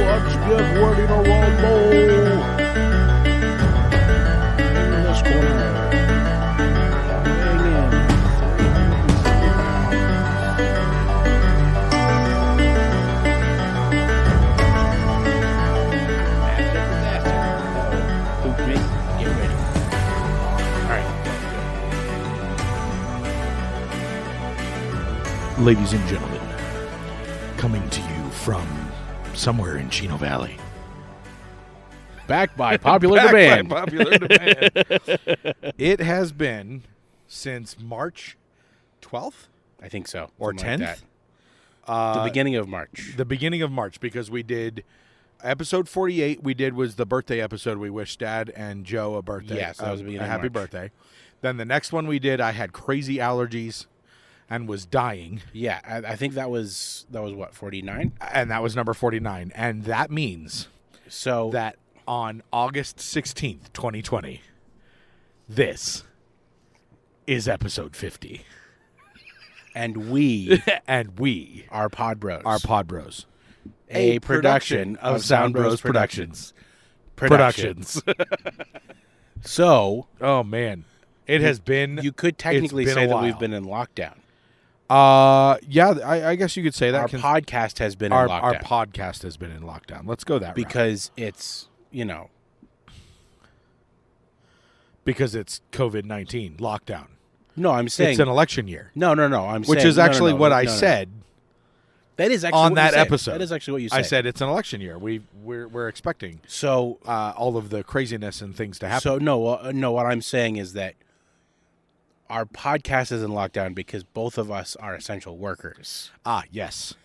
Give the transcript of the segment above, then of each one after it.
Let's get ready to rumble. In this corner, weighing in 350 pounds. Get ready. All right. Ladies and gentlemen, coming to you from somewhere in Chino Valley. Back by popular demand. It has been since March 12th? I think so. Or 10th? Like the beginning of March. The beginning of March, because we did episode 48 was the birthday episode. We wished Dad and Joe a birthday. Yes, that was the beginning a happy of March. birthday. Then the next one we did, I had crazy allergies and was dying. Yeah, I think that was what, 49? And that was number 49. And that means So that on August 16th, 2020, this is episode 50. and we And we are Podbros. are Podbros. a production of Sound Bros Productions. So Oh, man. It has been... you could technically it's been say a that while. we've been in lockdown. Yeah, I guess you could say that. Our podcast has been in our lockdown. podcast has been in lockdown. Let's go that route. Because it's, Because it's COVID-19 lockdown. No, I'm saying It's an election year. No, I'm saying Which is actually what I said That is actually on what you that said. episode. That is actually what you said. I said it's an election year. We're expecting So all of the craziness and things to happen. So no, what I'm saying is that our podcast is in lockdown because both of us are essential workers. Yes.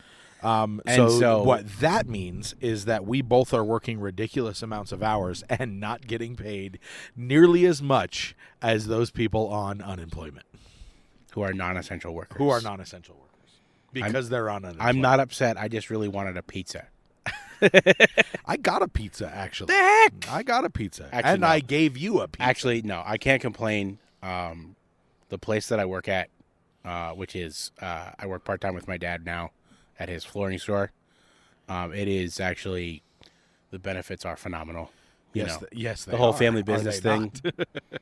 so what that means is that we both are working ridiculous amounts of hours and not getting paid nearly as much as those people on unemployment. Who are non-essential workers. Who are non-essential workers. Because they're on unemployment. I'm not upset. I just really wanted a pizza. I got a pizza, actually. The heck? I got a pizza. Actually, and no. I gave you a pizza. Actually, no, I can't complain. The place that I work at, which is I work part-time with my dad now at his flooring store. It is actually, the benefits are phenomenal. Yes, the whole are. family Are business they thing.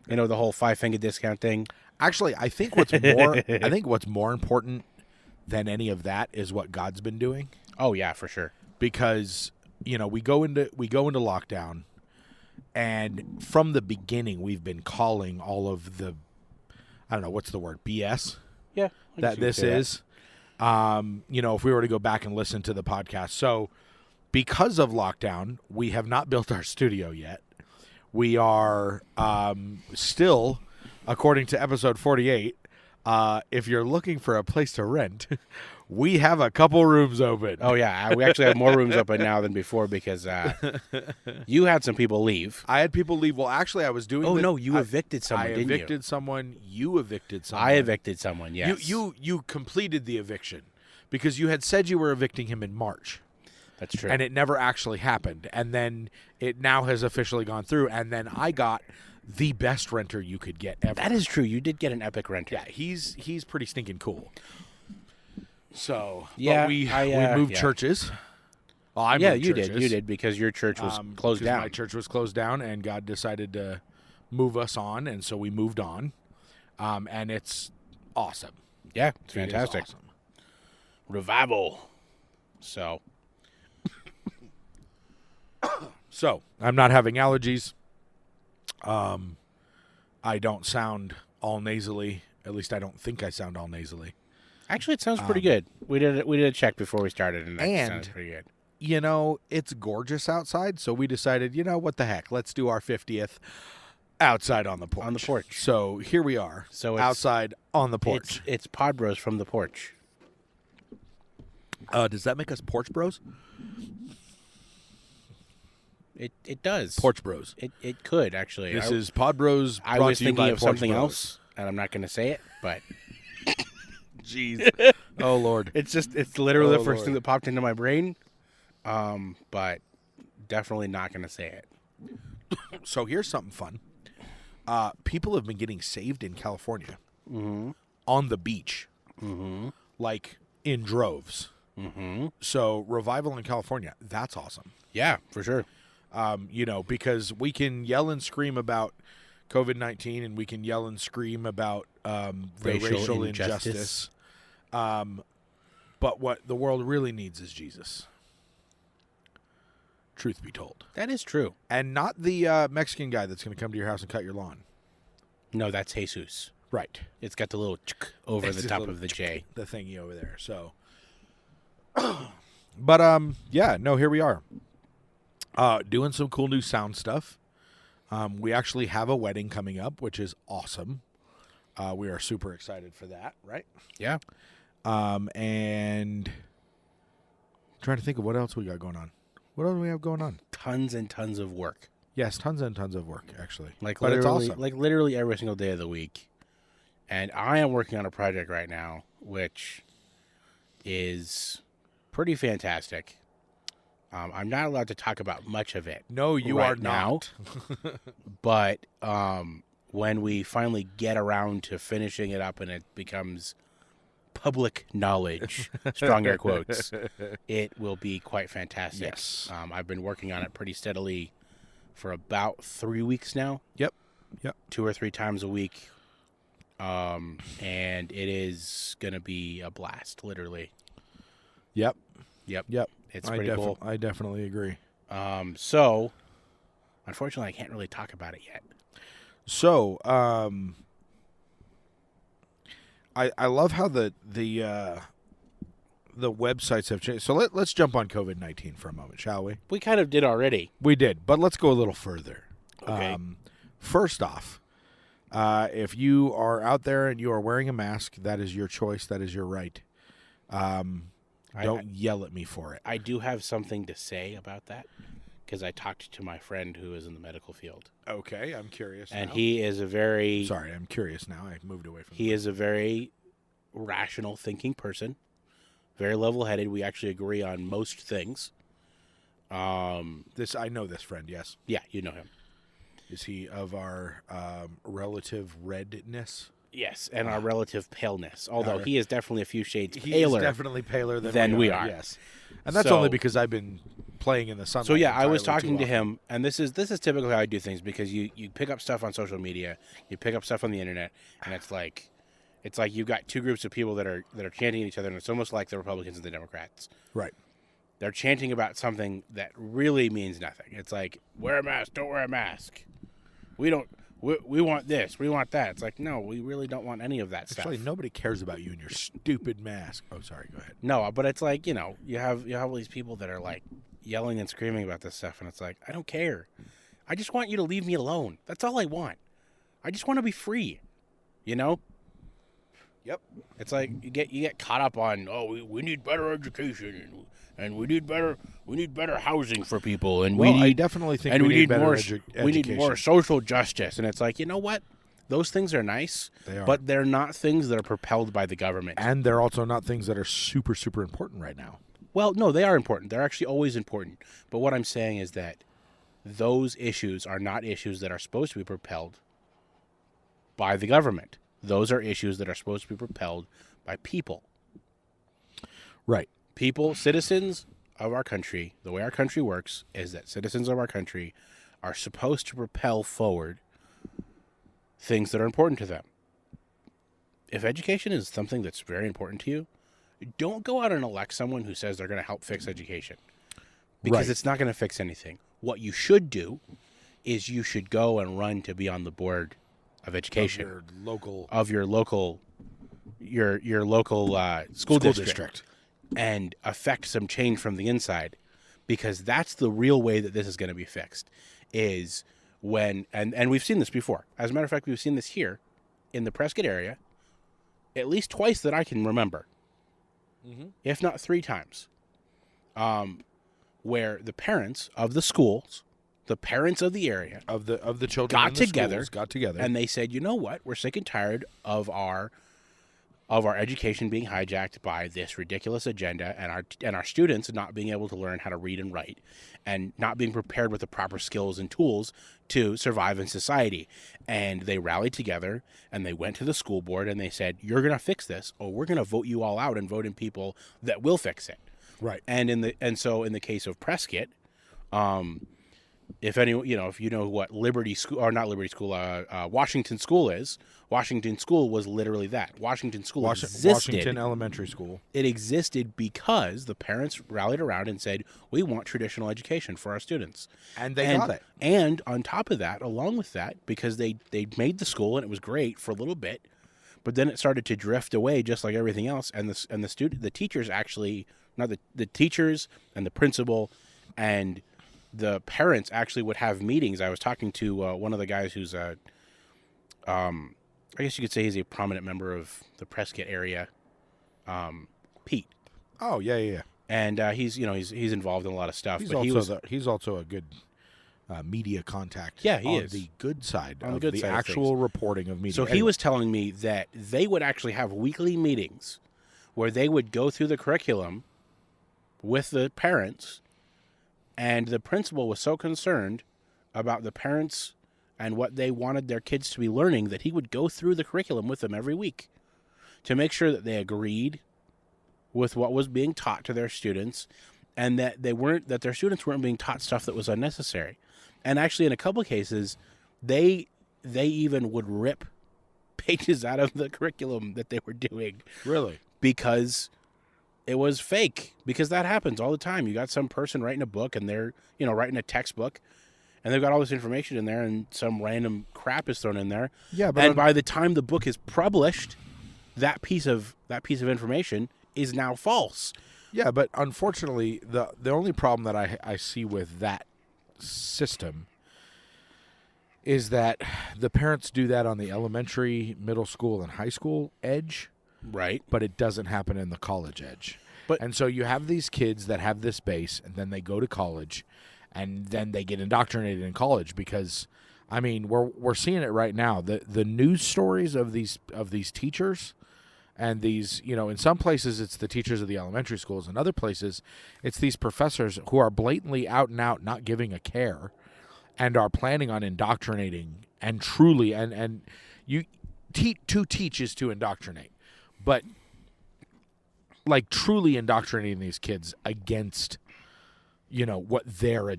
not? The whole 5-finger discount thing. Actually, I think what's more important than any of that is what God's been doing. Oh yeah, for sure. Because we go into lockdown, and from the beginning we've been calling all of the, I don't know what's the word, BS. Yeah, that this is. If we were to go back and listen to the podcast, so because of lockdown, we have not built our studio yet. We are still, according to episode 48, if you're looking for a place to rent, we have a couple rooms open. Oh, yeah. We actually have more rooms open now than before because you had some people leave. I had people leave. Well, actually, I was doing... Oh, no, you evicted someone, didn't you? I evicted someone. You evicted someone. I evicted someone, yes. You completed the eviction because you had said you were evicting him in March. That's true. And it never actually happened. And then it now has officially gone through. And then I got the best renter you could get ever. That is true. You did get an epic renter. Yeah, he's pretty stinking cool. So, yeah, but we moved churches. Well, I moved you churches. did. You did because your church was closed down. My church was closed down, and God decided to move us on, and so we moved on. And it's awesome. Yeah, it's fantastic. Awesome. Revival. So, I'm not having allergies. I don't sound all nasally. At least I don't think I sound all nasally. Actually, it sounds pretty good. We did a check before we started, and that sounds pretty good. It's gorgeous outside, so we decided, what the heck? Let's do our 50th outside on the porch. On the porch. So here we are. So it's, outside on the porch. It's Podbros from the porch. Does that make us porch bros? It does. Porch bros. It could actually. This is Podbros. I was thinking of something else, and I'm not going to say it, but. Jeez. Oh, Lord. It's literally the first thing that popped into my brain, but definitely not going to say it. So here's something fun. people have been getting saved in California Mm-hmm. on the beach, Mm-hmm. like in droves. Mm-hmm. So revival in California, that's awesome. Yeah, for sure. Because we can yell and scream about COVID-19 and we can yell and scream about the racial injustice. But what the world really needs is Jesus. Truth be told. That is true. And not the Mexican guy that's going to come to your house and cut your lawn. No, that's Jesus. Right. It's got the little over It's the this top little of the J. The thingy over there. So, but here we are. Doing some cool new sound stuff. We actually have a wedding coming up, which is awesome. We are super excited for that, right? Yeah. And trying to think of what else we got going on. What else do we have going on? Tons and tons of work. Yes, tons and tons of work, actually. But it's literally, awesome. like literally every single day of the week. And I am working on a project right now, which is pretty fantastic. I'm not allowed to talk about much of it. No, you right are not. But when we finally get around to finishing it up and it becomes public knowledge, strong air quotes, it will be quite fantastic. Yes. I've been working on it pretty steadily for about 3 weeks now. Yep. 2 or 3 times a week. And it is going to be a blast, literally. Yep. It's pretty cool. I definitely agree. So, unfortunately, I can't really talk about it yet. So, I love how the websites have changed. So let's jump on COVID-19 for a moment, shall we? We kind of did already. We did, but let's go a little further. Okay. First off, if you are out there and you are wearing a mask, that is your choice. That is your right. Don't yell at me for it. I do have something to say about that because I talked to my friend who is in the medical field. Okay, I'm curious. And now. he is a very... Sorry, I'm curious now. I moved away from He is a very rational thinking person, very level-headed. We actually agree on most things. This. I know this friend, yes. Yeah, you know him. Is he of our relative redness? Yes, and our relative paleness, although he is definitely a few shades He paler. is definitely paler than we are. Yes, and that's So- only because I've been playing in the sunlight. So yeah, I was entirely talking too to him, and this is typically how I do things because you pick up stuff on social media, you pick up stuff on the internet, and it's like you've got two groups of people that are chanting at each other, and it's almost like the Republicans and the Democrats. often. Right. They're chanting about something that really means nothing. It's like, wear a mask, don't wear a mask. We want this, we want that. It's like, no, we really don't want any of that Actually, stuff. nobody cares about you and your stupid mask. Oh, sorry. Go ahead. No, but it's like, you have all these people that are like yelling and screaming about this stuff, and it's like, I don't care. I just want you to leave me alone. That's all I want. I just want to be free. Yep. It's like you get caught up on, we need better education and we need better housing for people, and I definitely think we need better more education. we need more social justice. And it's like, you know what? Those things are nice, They are. but they're not things that are propelled by the government. And they're also not things that are super, super important right now. Well, no, they are important. They're actually always important. But what I'm saying is that those issues are not issues that are supposed to be propelled by the government. Those are issues that are supposed to be propelled by people. Right. People, citizens of our country, the way our country works is that citizens of our country are supposed to propel forward things that are important to them. If education is something that's very important to you, don't go out and elect someone who says they're going to help fix education, because Right. it's not going to fix anything. What you should do is you should go and run to be on the board of education Of your local your local school district and affect some change from the inside, because that's the real way that this is going to be fixed. Is when and we've seen this before. As a matter of fact, we've seen this here in the Prescott area at least twice that I can remember, if not 3 times, where the parents of the schools, the parents of the area, of the children got in the together, schools got together, and they said, you know what, we're sick and tired of our of our education being hijacked by this ridiculous agenda, and our students not being able to learn how to read and write, and not being prepared with the proper skills and tools to survive in society. And they rallied together and they went to the school board and they said, "You're going to fix this, or we're going to vote you all out and vote in people that will fix it." Right. And so in the case of Prescott, if you know what Liberty School, or not Liberty School, Washington School is, Washington School was literally that. Washington School existed. Washington Elementary School. It existed because the parents rallied around and said, "We want traditional education for our students." And they got it. And on top of that, along with that, because they made the school and it was great for a little bit, but then it started to drift away just like everything else. And the teachers actually, not the teachers and the principal and the parents actually would have meetings. I was talking to one of the guys who's I guess you could say he's a prominent member of the Prescott area, Pete. Oh, yeah. And he's involved in a lot of stuff. He's also a good media contact. Yeah, he is. The good side on of the actual reporting of media. So he was telling me that they would actually have weekly meetings where they would go through the curriculum with the parents, and the principal was so concerned about the parents and what they wanted their kids to be learning that he would go through the curriculum with them every week to make sure that they agreed with what was being taught to their students, and that their students weren't being taught stuff that was unnecessary. And actually, in a couple of cases, they even would rip pages out of the curriculum that they were doing. Really? Because it was fake. Because that happens all the time. You got some person writing a book, and they're writing a textbook, and they've got all this information in there, and some random crap is thrown in there. Yeah, but and by the time the book is published, that piece of information is now false. Yeah, but unfortunately, the only problem that I see with that system is that the parents do that on the elementary, middle school, and high school edge, right? But it doesn't happen in the college edge. But and so you have these kids that have this base, and then they go to college, and then they get indoctrinated in college because, I mean, we're seeing it right now. The news stories of these teachers. And these, in some places it's the teachers of the elementary schools. In other places, it's these professors who are blatantly out and out not giving a care and are planning on indoctrinating and truly, and to teach is to indoctrinate. But, like, truly indoctrinating these kids against, what their,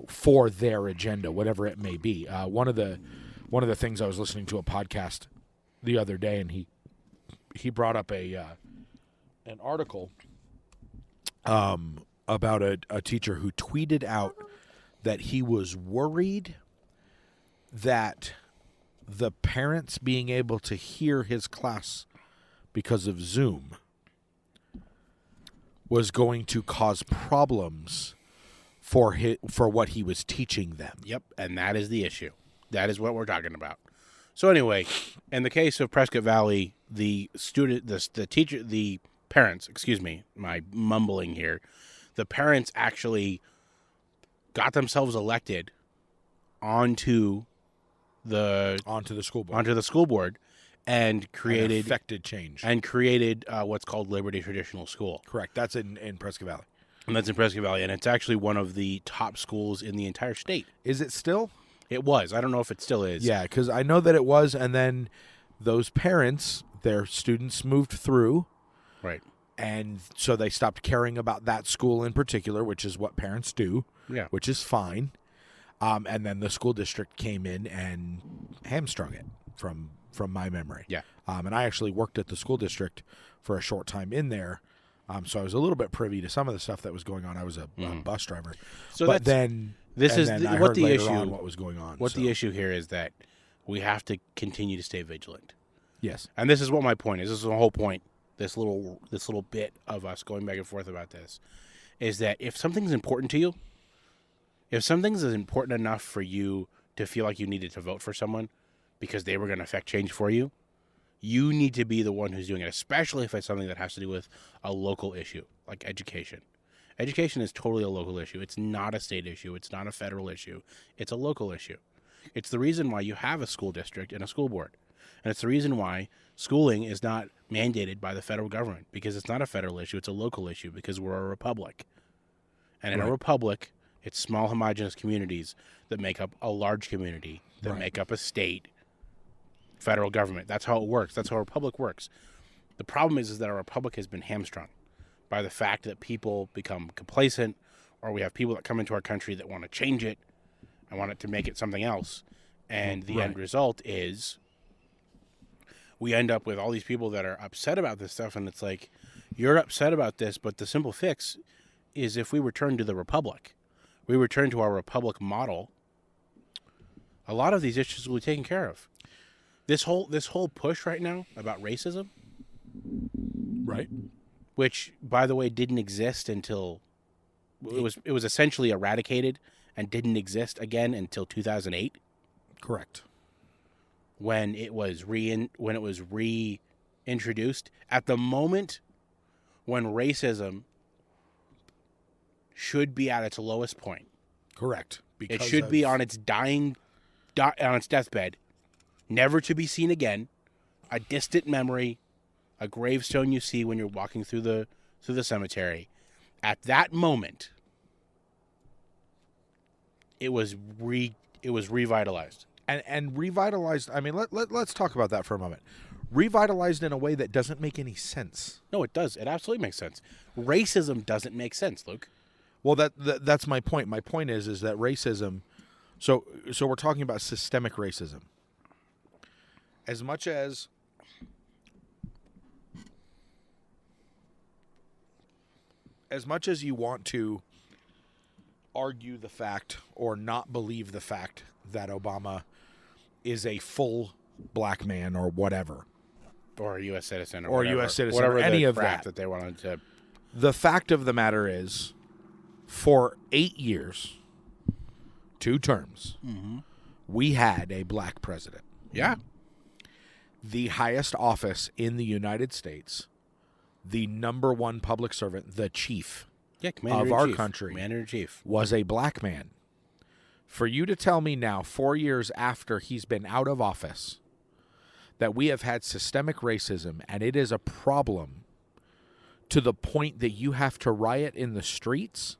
for their agenda, whatever it may be. One of the things I was listening to a podcast the other day, and he brought up an article about a teacher who tweeted out that he was worried that the parents being able to hear his class because of Zoom was going to cause problems for what he was teaching them. Yep, and that is the issue. That is what we're talking about. So anyway, in the case of Prescott Valley, the parents, excuse me, my mumbling here, the parents actually got themselves elected onto the school board and created effected change and created what's called Liberty Traditional School. Correct. That's in Prescott Valley. And that's in Prescott Valley, and it's actually one of the top schools in the entire state. Is it still? It was. I don't know if it still is. Yeah, because I know that it was, and then those parents, their students moved through. Right. And so they stopped caring about that school in particular, which is what parents do. Yeah. Which is fine. And then the school district came in and hamstrung it from my memory. Yeah. And I actually worked at the school district for a short time in there. So I was a little bit privy to some of the stuff that was going on. I was a bus driver. So but then... This is what the issue. What was going on? The issue here is that we have to continue to stay vigilant. Yes, and this is what my point is. This is the whole point. This little bit of us going back and forth about this is that if something's important to you, if something's important enough for you to feel like you needed to vote for someone because they were going to affect change for you, you need to be the one who's doing it. Especially if it's something that has to do with a local issue like education. Education is totally a local issue. It's not a state issue. It's not a federal issue. It's a local issue. It's the reason why you have a school district and a school board. And it's the reason why schooling is not mandated by the federal government, because it's not a federal issue, it's a local issue, because we're a republic. And in a republic, it's small homogenous communities that make up a large community, that make up a state, federal government. That's how it works. That's how a republic works. The problem is that our republic has been hamstrung by the fact that people become complacent, or we have people that come into our country that want to change it and want it to make it something else. And the end result is we end up with all these people that are upset about this stuff, and it's like, you're upset about this, but the simple fix is if we return to the republic, we return to our republic model, a lot of these issues will be taken care of. This whole push right now about racism, Right. which, by the way, didn't exist until it was essentially eradicated and didn't exist again until 2008. Correct. When it was reintroduced at the moment when racism should be at its lowest point. Correct. It should be on its on its deathbed, never to be seen again, a distant memory, a gravestone you see when you're walking through the cemetery. At that moment, it was revitalized. And revitalized. I mean, let's talk about that for a moment. Revitalized in a way that doesn't make any sense. No, it does. It absolutely makes sense. Racism doesn't make sense, Luke. Well, that's my point. My point is that racism. So we're talking about systemic racism. As much as you want to argue the fact or not believe the fact that Obama is a full black man or whatever, or a U.S. citizen, or whatever, U.S. citizen, whatever or any the of crap that they wanted to. The fact of the matter is, for 8 years, 2 terms, we had a black president. Yeah. The highest office in the United States, the number one public servant, the chief of our country, Commander-in-Chief, was a black man. For you to tell me now, 4 years after he's been out of office, that we have had systemic racism, and it is a problem to the point that you have to riot in the streets,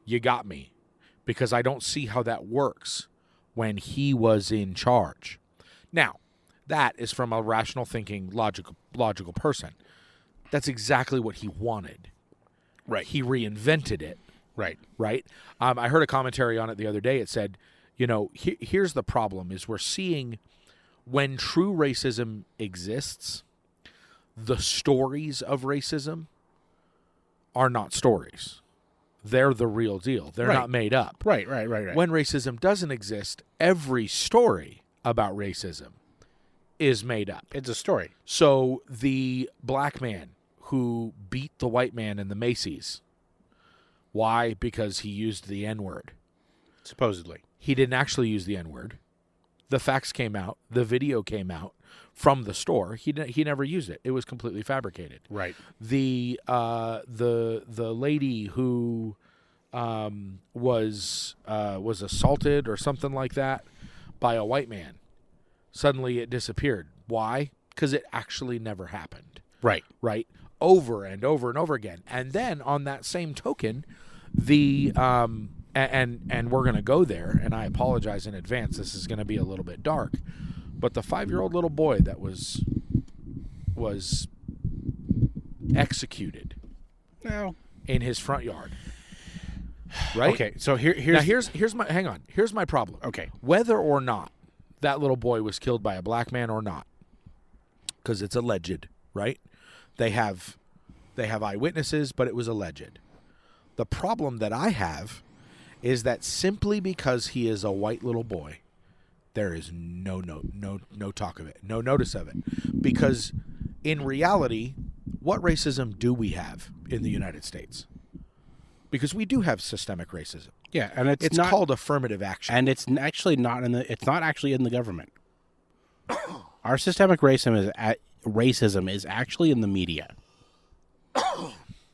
you got me. Because I don't see how that works when he was in charge. Now, that is from a rational thinking, logical person. That's exactly what he wanted. Right. He reinvented it. Right. Right? I heard a commentary on it the other day. It said, here's the problem is we're seeing when true racism exists, the stories of racism are not stories. They're the real deal. They're not made up. Right. When racism doesn't exist, every story about racism is made up. It's a story. So the black man who beat the white man in the Macy's, why? Because he used the N-word. Supposedly. He didn't actually use the N-word. The facts came out. The video came out from the store. He never used it. It was completely fabricated. Right. The lady who was assaulted or something like that by a white man, suddenly it disappeared. Why? Because it actually never happened. Right. Right. Over and over and over again. And then on that same token, the and we're going to go there, and I apologize in advance. This is going to be a little bit dark. But the 5-year-old little boy that was executed in his front yard. Right? Okay, so here's my problem. Okay. Whether or not that little boy was killed by a black man or not, because it's alleged, right? They have eyewitnesses, but it was alleged. The problem that I have is that simply because he is a white little boy, there is no talk of it, no notice of it. Because in reality, what racism do we have in the United States? Because we do have systemic racism. Yeah, and it's not called affirmative action. And it's actually not actually in the government. Our systemic racism is actually in the media.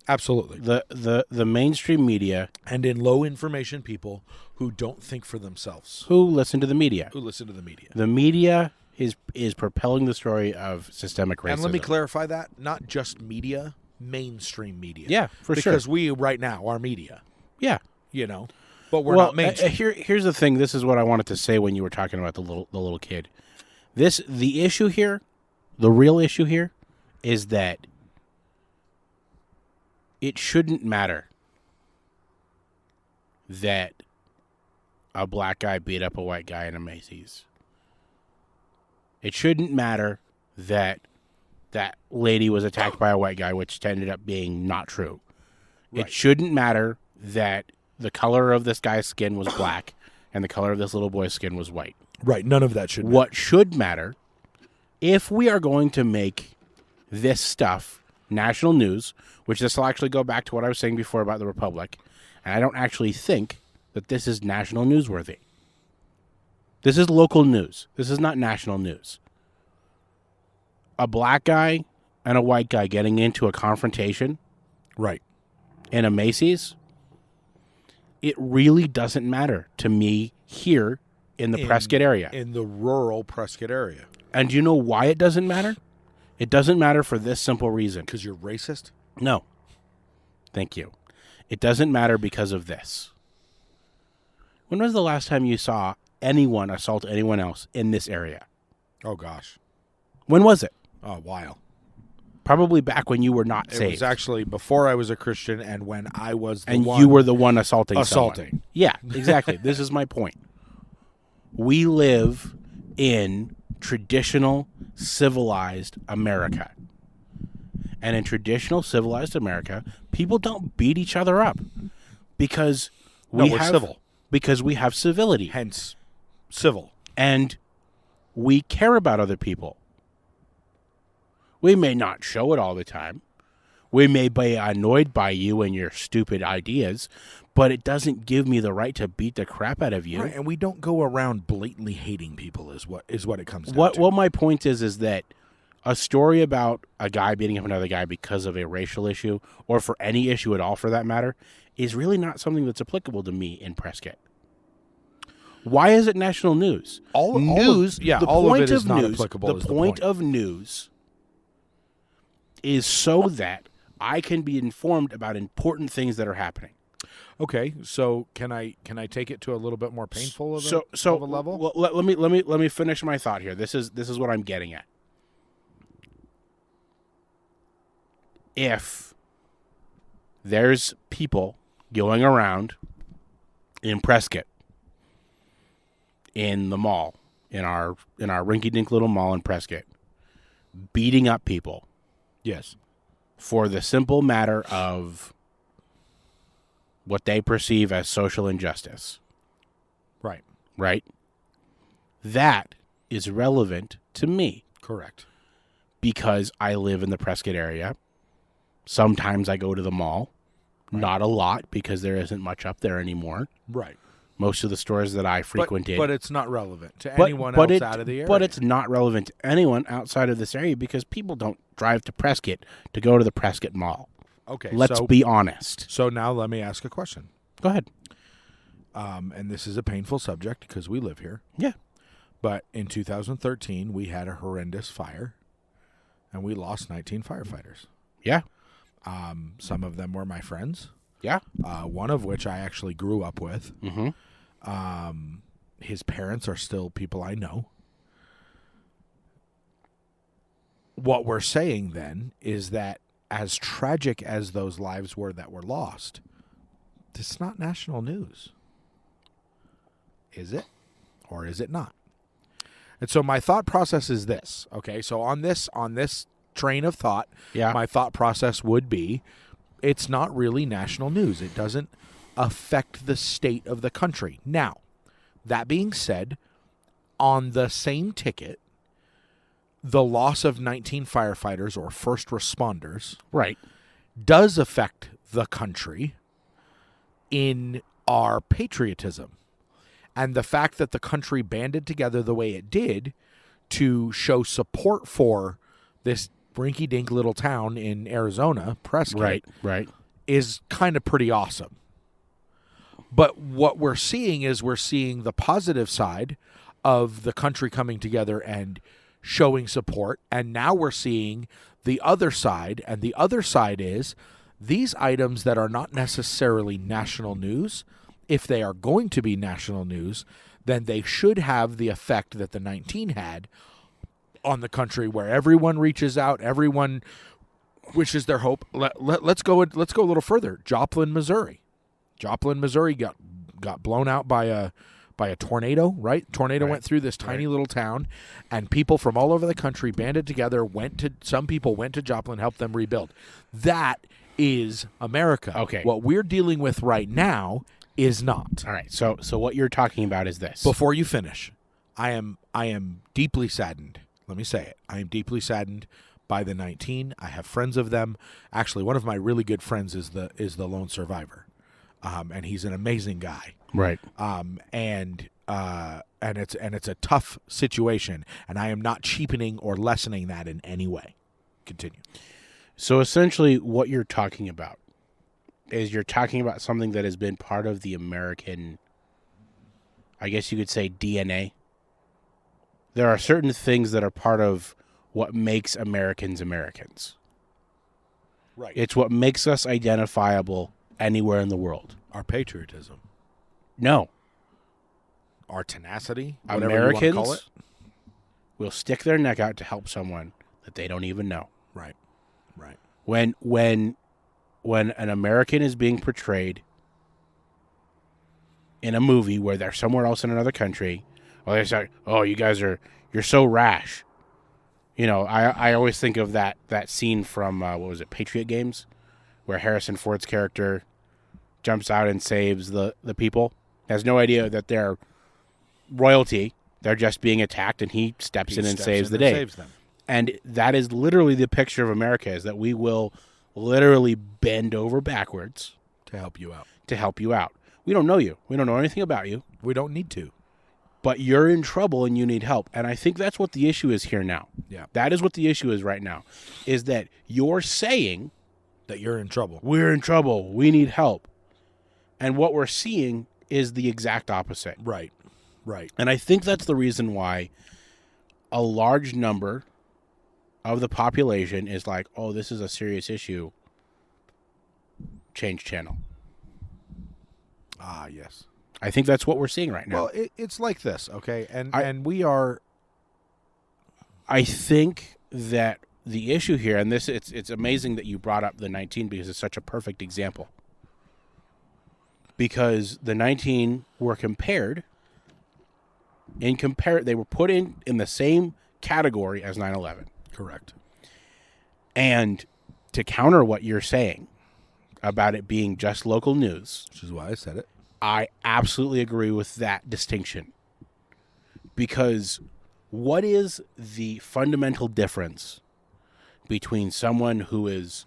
Absolutely. The mainstream media and in low information people who don't think for themselves, who listen to the media. who listen to the media. The media is propelling the story of systemic racism. And let me clarify that, not just media, mainstream media. Yeah, for sure. Because we right now are media, Yeah. but we're not mainstream. Here's the thing. This is what I wanted to say when you were talking about the little kid. The issue here, the real issue here, is that it shouldn't matter that a black guy beat up a white guy in a Macy's. It shouldn't matter that that lady was attacked by a white guy, which ended up being not true. Right. It shouldn't matter that the color of this guy's skin was black and the color of this little boy's skin was white. Right. None of that should matter. What should matter, if we are going to make this stuff national news, which this will actually go back to what I was saying before about the Republic, and I don't actually think that this is national newsworthy. This is local news. This is not national news. A black guy and a white guy getting into a confrontation Right. in a Macy's, it really doesn't matter to me here in the Prescott area. In the rural Prescott area. And do you know why it doesn't matter? It doesn't matter for this simple reason. Because you're racist? No. Thank you. It doesn't matter because of this. When was the last time you saw anyone assault anyone else in this area? Oh, gosh. When was it? Oh, a while. Probably back when you were not It saved. was actually before I was a Christian and when I was the and one you were the one assaulting someone. assaulting. Yeah, exactly. This is my point. We live in traditional, civilized America. And in traditional, civilized America, people don't beat each other up because No, we're have civil. Because we have civility. Hence, civil. And we care about other people. We may not show it all the time. We may be annoyed by you and your stupid ideas, but it doesn't give me the right to beat the crap out of you. Right, and we don't go around blatantly hating people is what it comes down to. What my point is that a story about a guy beating up another guy because of a racial issue, or for any issue at all for that matter, is really not something that's applicable to me in Prescott. Why is it national news? All of it is not applicable. The point of news is so that I can be informed about important things that are happening. Okay, so can I take it to a little bit more painful of a level? Well, let me finish my thought here. This is what I'm getting at. If there's people going around in Prescott, in the mall, in our rinky-dink little mall in Prescott, beating up people, Yes. for the simple matter of what they perceive as social injustice, Right. right? That is relevant to me Correct. because I live in the Prescott area. Sometimes I go to the mall. Right. Not a lot because there isn't much up there anymore. Right. Most of the stores that I frequented. But it's not relevant to anyone else out of the area. But it's not relevant to anyone outside of this area because people don't drive to Prescott to go to the Prescott Mall. Okay. Let's be honest. So now let me ask a question. Go ahead. And this is a painful subject because we live here. Yeah. But in 2013, we had a horrendous fire, and we lost 19 firefighters. Yeah. Some of them were my friends. Yeah. One of which I actually grew up with. Mm-hmm. His parents are still people I know. What we're saying then is that as tragic as those lives were that were lost, it's not national news. Is it? Or is it not? And so my thought process is this. Okay, so on this train of thought, Yeah. my thought process would be it's not really national news. It doesn't affect the state of the country. Now, that being said, on the same ticket, the loss of 19 firefighters or first responders Right. does affect the country in our patriotism. And the fact that the country banded together the way it did to show support for this rinky-dink little town in Arizona, Prescott, Right. is kind of pretty awesome. But what we're seeing is we're seeing the positive side of the country coming together and showing support. And now we're seeing the other side. And the other side is these items that are not necessarily national news, if they are going to be national news, then they should have the effect that the 19 had on the country, where everyone reaches out, everyone wishes their hope. Let's go a little further. Joplin, Missouri. Joplin, Missouri got blown out by a tornado, right? Tornado went through this tiny little town, and people from all over the country banded together, some people went to Joplin, helped them rebuild. That is America. Okay. What we're dealing with right now is not. All right. So what you're talking about is this. Before you finish, I am deeply saddened. Let me say it. I am deeply saddened by the 19. I have friends of them. Actually, one of my really good friends is the lone survivor. And he's an amazing guy. Right. And it's a tough situation, and I am not cheapening or lessening that in any way. Continue. So essentially what you're talking about is you're talking about something that has been part of the American, I guess you could say, DNA. There are certain things that are part of what makes Americans Americans. Right. It's what makes us identifiable anywhere in the world. Our patriotism. No. Our tenacity. Whatever Americans you want to call it. will stick their neck out to help someone that they don't even know. Right. Right. When an American is being portrayed in a movie where they're somewhere else in another country, or they say, "Oh, you're so rash." You know, I always think of that scene from what was it, Patriot Games, where Harrison Ford's character jumps out and saves the people. Has no idea that they're royalty; they're just being attacked, and he steps in and saves the day. Saves them. And that is literally the picture of America: is that we will literally bend over backwards To help you out. We don't know you. We don't know anything about you. We don't need to. But you're in trouble and you need help. And I think that's what the issue is here now. Yeah. That is what the issue is right now, is that you're saying That you're in trouble. we're in trouble, we need help. And what we're seeing is the exact opposite. Right. Right. And I think that's the reason why a large number of the population is like, oh, this is a serious issue. Change channel. Ah, yes. I think that's what we're seeing right now. Well, it's like this, okay? And we are... I think that the issue here, and it's amazing that you brought up the 19 because it's such a perfect example. Because the 19 were compared, they were put in the same category as 9/11. Correct. And to counter what you're saying about it being just local news, Which is why I said it. I absolutely agree with that distinction. Because what is the fundamental difference between someone who is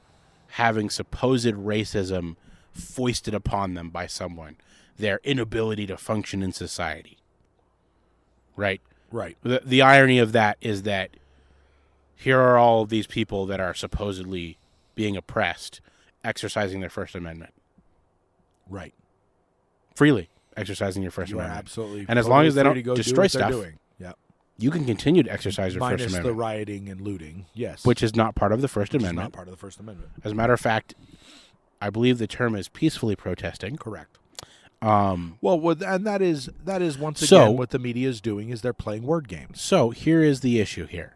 having supposed racism foisted upon them by someone, their inability to function in society? Right? Right. The irony of that is that here are all of these people that are supposedly being oppressed, exercising their First Amendment. Right. Freely exercising your First You are Amendment. absolutely. And as long as they free don't to go destroy do what they're stuff, doing. Yeah. you can continue to exercise your First Minus the Amendment. rioting and looting. Yes. Which is not part of the First Which is Amendment. not part of the First Amendment. As a matter of fact, I believe the term is peacefully protesting. Correct. Um, And that is once again So- what the media is doing is they're playing word games. so here is the issue here.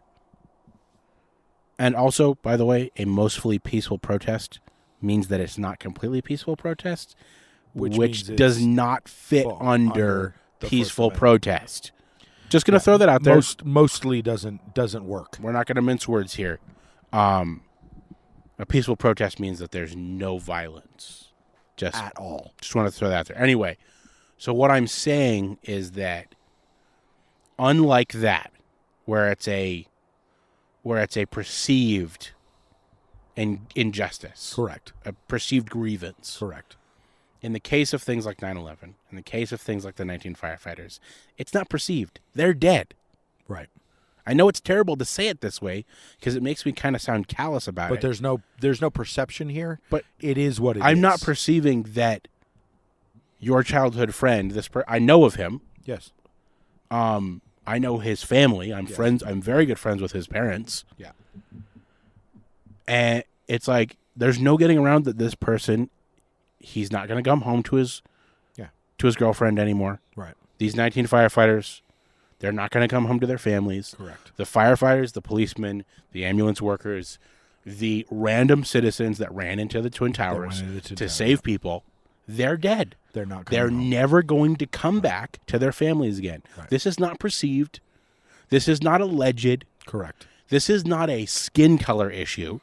And also, by the way, a mostly peaceful protest means that it's not completely peaceful protest, Which which means does it's not fit under under the First peaceful Amendment. protest. Just going to throw that out there. Mostly doesn't work. We're not going to mince words here. A peaceful protest means that there's no violence. Just At all. Just want to throw that out there. Anyway, so what I'm saying is that unlike that, where it's a perceived injustice, Correct. a perceived grievance, Correct. in the case of things like 9/11, in the case of things like the 19 firefighters, it's not perceived. They're dead. Right. I know it's terrible to say it this way because it makes me kind of sound callous about But it. there's no perception here. But it is what it is. I'm not perceiving that your childhood friend, I know of him. Yes. I know his family. I'm friends. I'm very good friends with his parents. Yeah. And it's like there's no getting around that this person, he's not going to come home to his girlfriend anymore. Right. These 19 firefighters, they're not going to come home to their families. Correct. The firefighters, the policemen, the ambulance workers, the random citizens that ran into the Twin Towers to save people, they're dead. They're not. They're never going to come back to their families again. Right. This is not perceived. This is not alleged. Correct. This is not a skin color issue.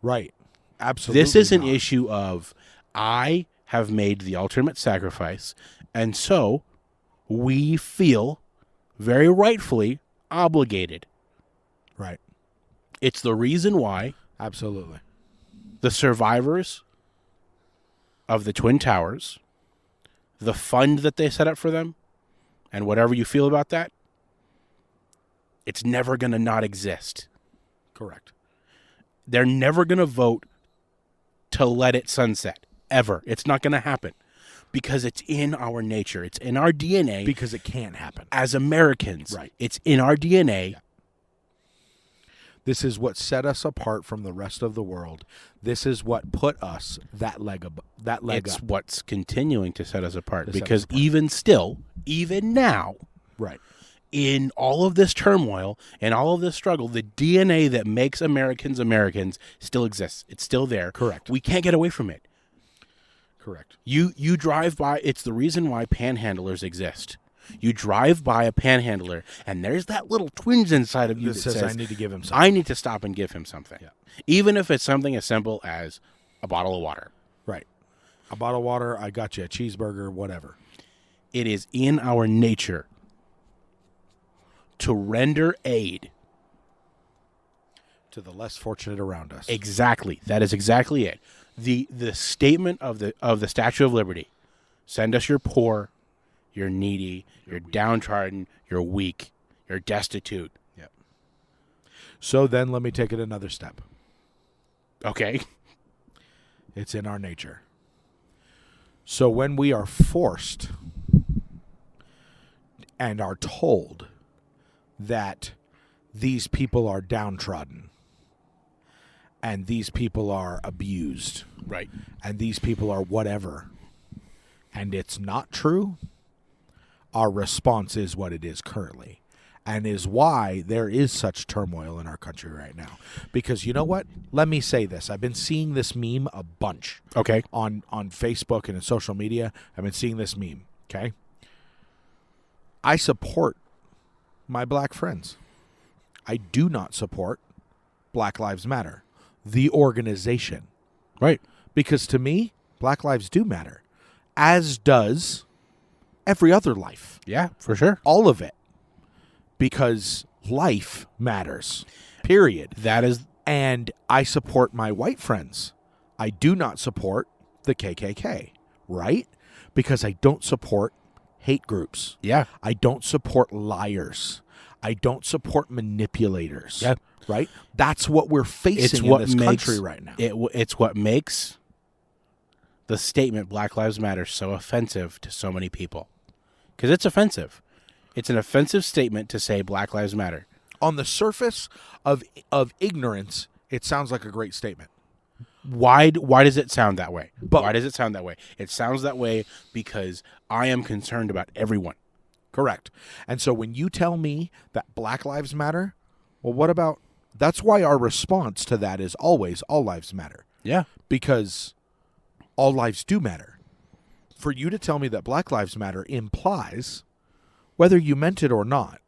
Right. Absolutely. This is an issue of I have made the ultimate sacrifice, and so we feel very rightfully obligated. Right. It's the reason why Absolutely. the survivors of the Twin Towers, the fund that they set up for them, and whatever you feel about that, it's never going to not exist. Correct. They're never going to vote to let it sunset, ever. It's not going to happen because it's in our nature. It's in our DNA. Because it can't happen. As Americans. Right. It's in our DNA. Yeah. This is what set us apart from the rest of the world. This is what put us that leg up. It's what's continuing to set us apart. Because even still, even now, right, in all of this turmoil and all of this struggle, the DNA that makes Americans Americans still exists. It's still there. Correct. We can't get away from it. Correct. You drive by. It's the reason why panhandlers exist. You drive by a panhandler, and there's that little twinge inside of you that says, I need to give him something. I need to stop and give him something. Yeah. Even if it's something as simple as a bottle of water. Right. A bottle of water, I got you a cheeseburger, whatever. It is in our nature to render aid to the less fortunate around us. Exactly. That is exactly it. The statement of the Statue of Liberty: send us your poor, you're needy, you're downtrodden, you're weak, you're destitute. Yep. So then let me take it another step. Okay. It's in our nature. So when we are forced and are told that these people are downtrodden and these people are abused, right, and these people are whatever, and it's not true, our response is what it is currently, and is why there is such turmoil in our country right now. Because you know what? Let me say this. I've been seeing this meme a bunch. Okay. On Facebook and in social media. I've been seeing this meme. Okay. I support my black friends. I do not support Black Lives Matter, the organization. Right. Because to me, Black lives do matter, as does every other life. Yeah, for sure. All of it. Because life matters. Period. That is. And I support my white friends. I do not support the KKK, right? Because I don't support hate groups. Yeah. I don't support liars. I don't support manipulators. Yeah. Right? That's what we're facing in this country right now. It's what makes the statement Black Lives Matter so offensive to so many people. Because it's offensive. It's an offensive statement to say Black Lives Matter. On the surface of ignorance, it sounds like a great statement. Why does it sound that way? But why does it sound that way? It sounds that way because I am concerned about everyone. Correct. And so when you tell me that Black Lives Matter, well, what about... That's why our response to that is always all lives matter. Yeah. Because all lives do matter. For you to tell me that Black Lives Matter implies, whether you meant it or not,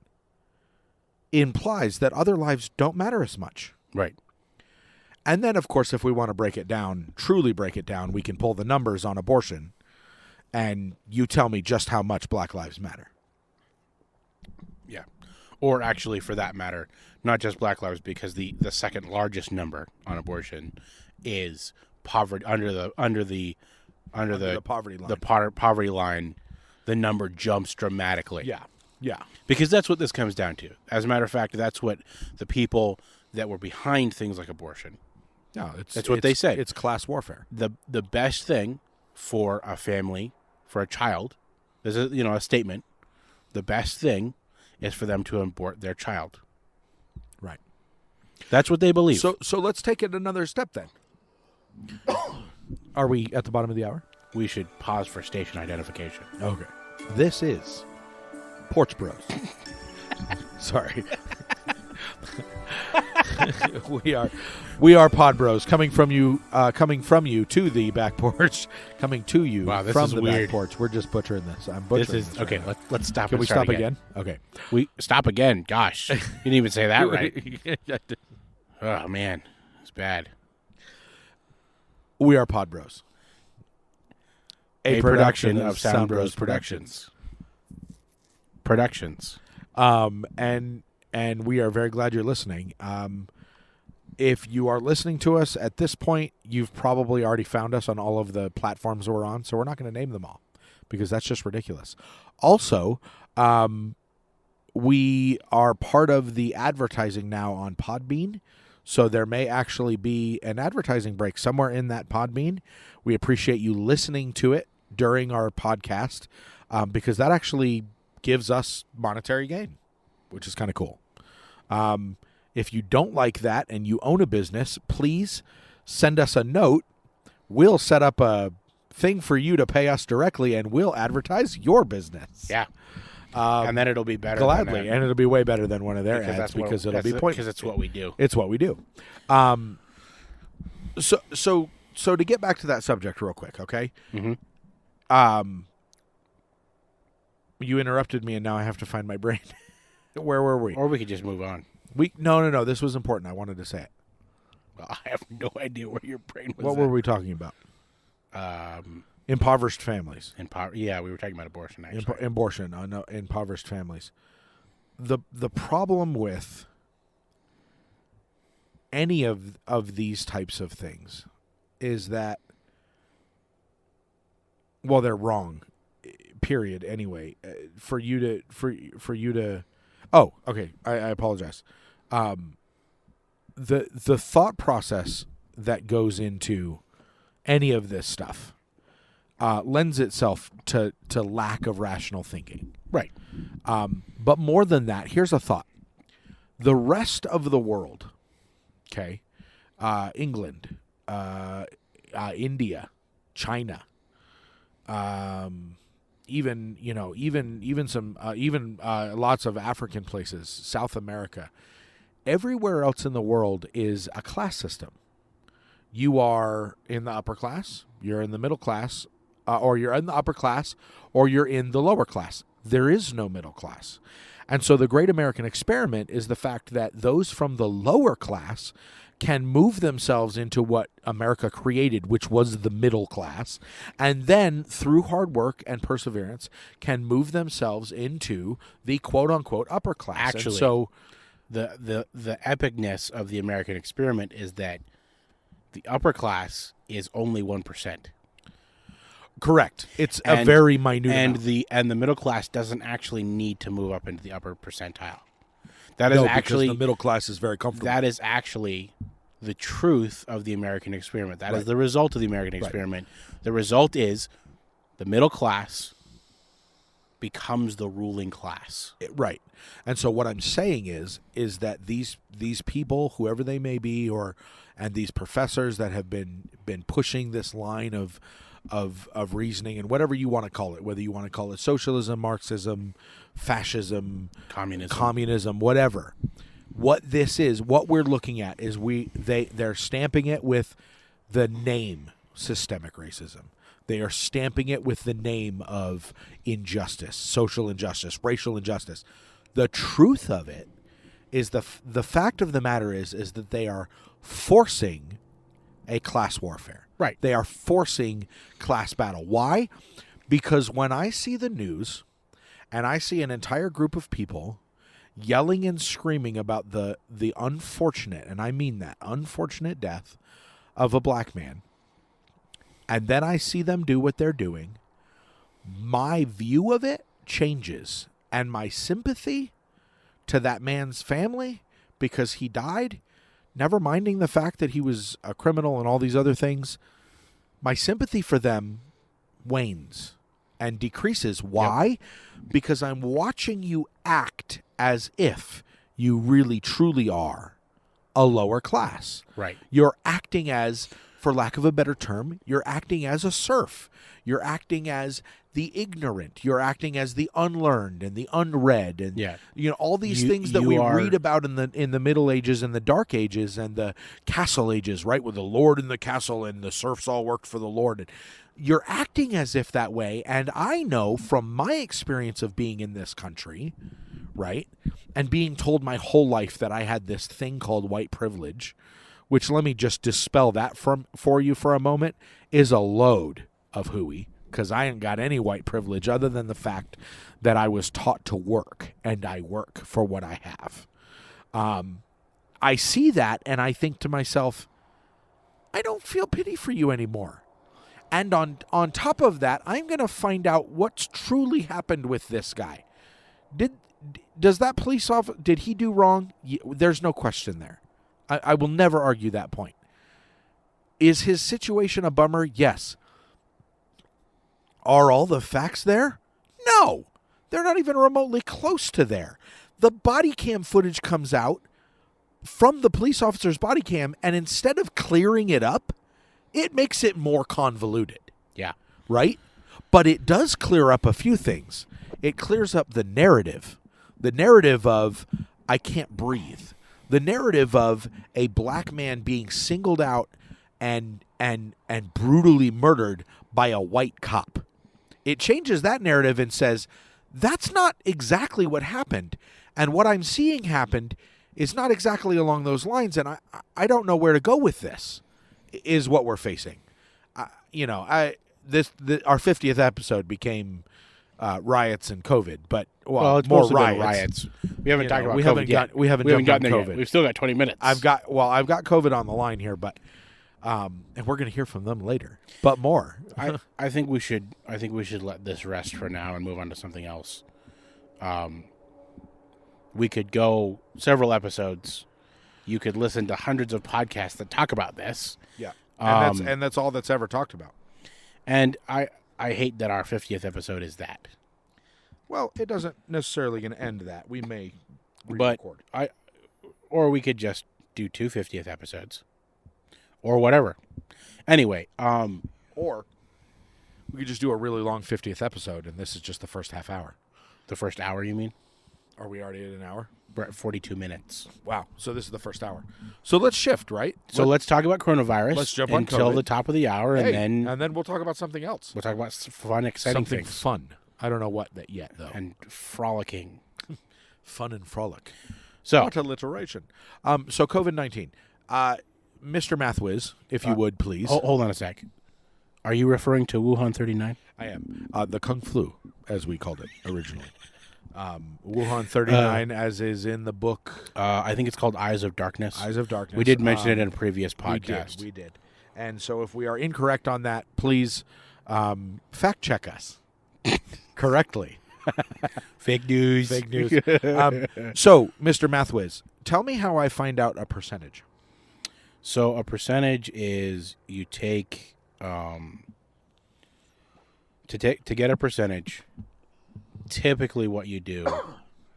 implies that other lives don't matter as much. Right. And then, of course, if we want to break it down, truly break it down, we can pull the numbers on abortion, and you tell me just how much Black Lives matter. Yeah. Or actually, for that matter, not just Black lives, because the second largest number on abortion is poverty under the poverty line. The poverty line. The number jumps dramatically. Yeah. Yeah. Because that's what this comes down to. As a matter of fact, that's what the people that were behind things like abortion. No, that's what they said. It's class warfare. The best thing for a family, for a child, there's a statement. The best thing is for them to abort their child. Right. That's what they believe. So let's take it another step then. Are we at the bottom of the hour? We should pause for station identification. Okay. This is Porch Bros. Sorry. we are Podbros coming from you to the back porch, coming to you This from is the weird. back porch. We're just butchering this. I'm butchering this. Okay. Right now. Let's stop. Can we start stop again? Okay. We stop again. Gosh, you didn't even say that right. Oh man, it's bad. We are Podbros. A production of Sound Bros Productions. And we are very glad you're listening. If you are listening to us at this point, you've probably already found us on all of the platforms we're on, so we're not going to name them all because that's just ridiculous. Also, we are part of the advertising now on Podbean, so there may actually be an advertising break somewhere in that Podbean. We appreciate you listening to it during our podcast because that actually gives us monetary gain, which is kind of cool. If you don't like that and you own a business, please send us a note. We'll set up a thing for you to pay us directly, and we'll advertise your business. Yeah. And then it'll be better. Gladly, and it'll be way better than one of their ads because it'll be pointless. Because it's what we do. It's what we do. So to get back to that subject real quick, okay? Mm-hmm. You interrupted me, and now I have to find my brain. Where were we? Or we could just move on. No. This was important. I wanted to say it. Well, I have no idea where your brain was. What were we talking about? Impoverished families. Yeah, we were talking about abortion. Actually, Abortion. No, impoverished families. The problem with any of these types of things is that, well, they're wrong. Period. Anyway, for you to. Oh, okay. I apologize. The thought process that goes into any of this stuff lends itself to lack of rational thinking. right. But more than that, here's a thought. The rest of the world, okay, England, India, China, even some lots of African places, South America, everywhere else in the world is a class system. You are in the upper class, you're in the middle class, or you're in the upper class, or you're in the lower class. There is no middle class. And so the great American experiment is the fact that those from the lower class can move themselves into what America created, which was the middle class, and then through hard work and perseverance can move themselves into the quote-unquote upper class. Actually, and so the epicness of the American experiment is that the upper class is only 1%. correct. It's a very minute amount. And the middle class doesn't actually need to move up into the upper percentile. Because the middle class is very comfortable. That is actually the truth of the American experiment. That is the result of the American experiment. The result is the middle class becomes the ruling class. Right. And so what I'm saying is that these people, whoever they may be, and these professors that have been pushing this line of reasoning and whatever you want to call it, whether you want to call it socialism, Marxism, fascism, communism, whatever. What this is, what we're looking at is they're stamping it with the name systemic racism. They are stamping it with the name of injustice, social injustice, racial injustice. The truth of it is the fact of the matter is that they are forcing a class warfare. Right. They are forcing class battle. Why? Because when I see the news and I see an entire group of people yelling and screaming about the unfortunate, and I mean that, unfortunate death of a black man, and then I see them do what they're doing, my view of it changes, and my sympathy to that man's family, because he died, never minding the fact that he was a criminal and all these other things, my sympathy for them wanes. and decreases. Why? Because I'm watching you act as if you really truly are a lower class. Right. You're acting as, for lack of a better term, you're acting as a serf. You're acting as the ignorant. You're acting as the unlearned and the unread, and all these things that we read about in the Middle Ages and the Dark Ages and the Castle Ages, right, with the Lord in the castle and the serfs all worked for the Lord. And you're acting as if that way, and I know from my experience of being in this country, right, and being told my whole life that I had this thing called white privilege, which, let me just dispel that for you for a moment, is a load of hooey, because I ain't got any white privilege other than the fact that I was taught to work, and I work for what I have. I see that, and I think to myself, I don't feel pity for you anymore. And on top of that, I'm going to find out what's truly happened with this guy. Does that police officer, did he do wrong? There's no question there. I will never argue that point. Is his situation a bummer? Yes. Are all the facts there? No. They're not even remotely close to there. The body cam footage comes out from the police officer's body cam, and instead of clearing it up, it makes it more convoluted. Yeah. Right? But it does clear up a few things. It clears up the narrative. The narrative of, I can't breathe. The narrative of a black man being singled out and brutally murdered by a white cop. It changes that narrative and says, that's not exactly what happened. And what I'm seeing happened is not exactly along those lines, and I don't know where to go with this, is what we're facing. Our 50th episode became riots and COVID, but it's more mostly been riots. We haven't talked about COVID yet. We haven't gotten there COVID. Yet. We've still got 20 minutes. I've got COVID on the line here, but and we're going to hear from them later. But more. I think we should let this rest for now and move on to something else. We could go several episodes. You could listen to hundreds of podcasts that talk about this. Yeah. And that's all that's ever talked about. And I hate that our 50th episode is that. Well, it doesn't necessarily going to end that. We may re-record. Or we could just do 2 50th episodes. Or whatever. Anyway, or we could just do a really long 50th episode, and this is just the first half hour. The first hour, you mean? Are we already at an hour? We're at 42 minutes. Wow. So this is the first hour. So let's shift, right? So let's talk about coronavirus. Let's jump on until COVID. the top of the hour, and then we'll talk about something else. We'll talk about fun, exciting something things. Fun. I don't know what that yet, though. And frolicking. Fun and frolic. So, what alliteration. So COVID-19. Mr. Mathwiz, if you would, please. Hold on a sec. Are you referring to Wuhan 39? I am. The Kung Flu, as we called it originally. Wuhan 39, as is in the book. I think it's called Eyes of Darkness. Eyes of Darkness. We did mention it in a previous podcast. We did. And so if we are incorrect on that, please fact check us correctly. Fake news. Fake news. So, Mr. Mathwiz, tell me how I find out a percentage. So a percentage is you take to get a percentage. Typically, what you do,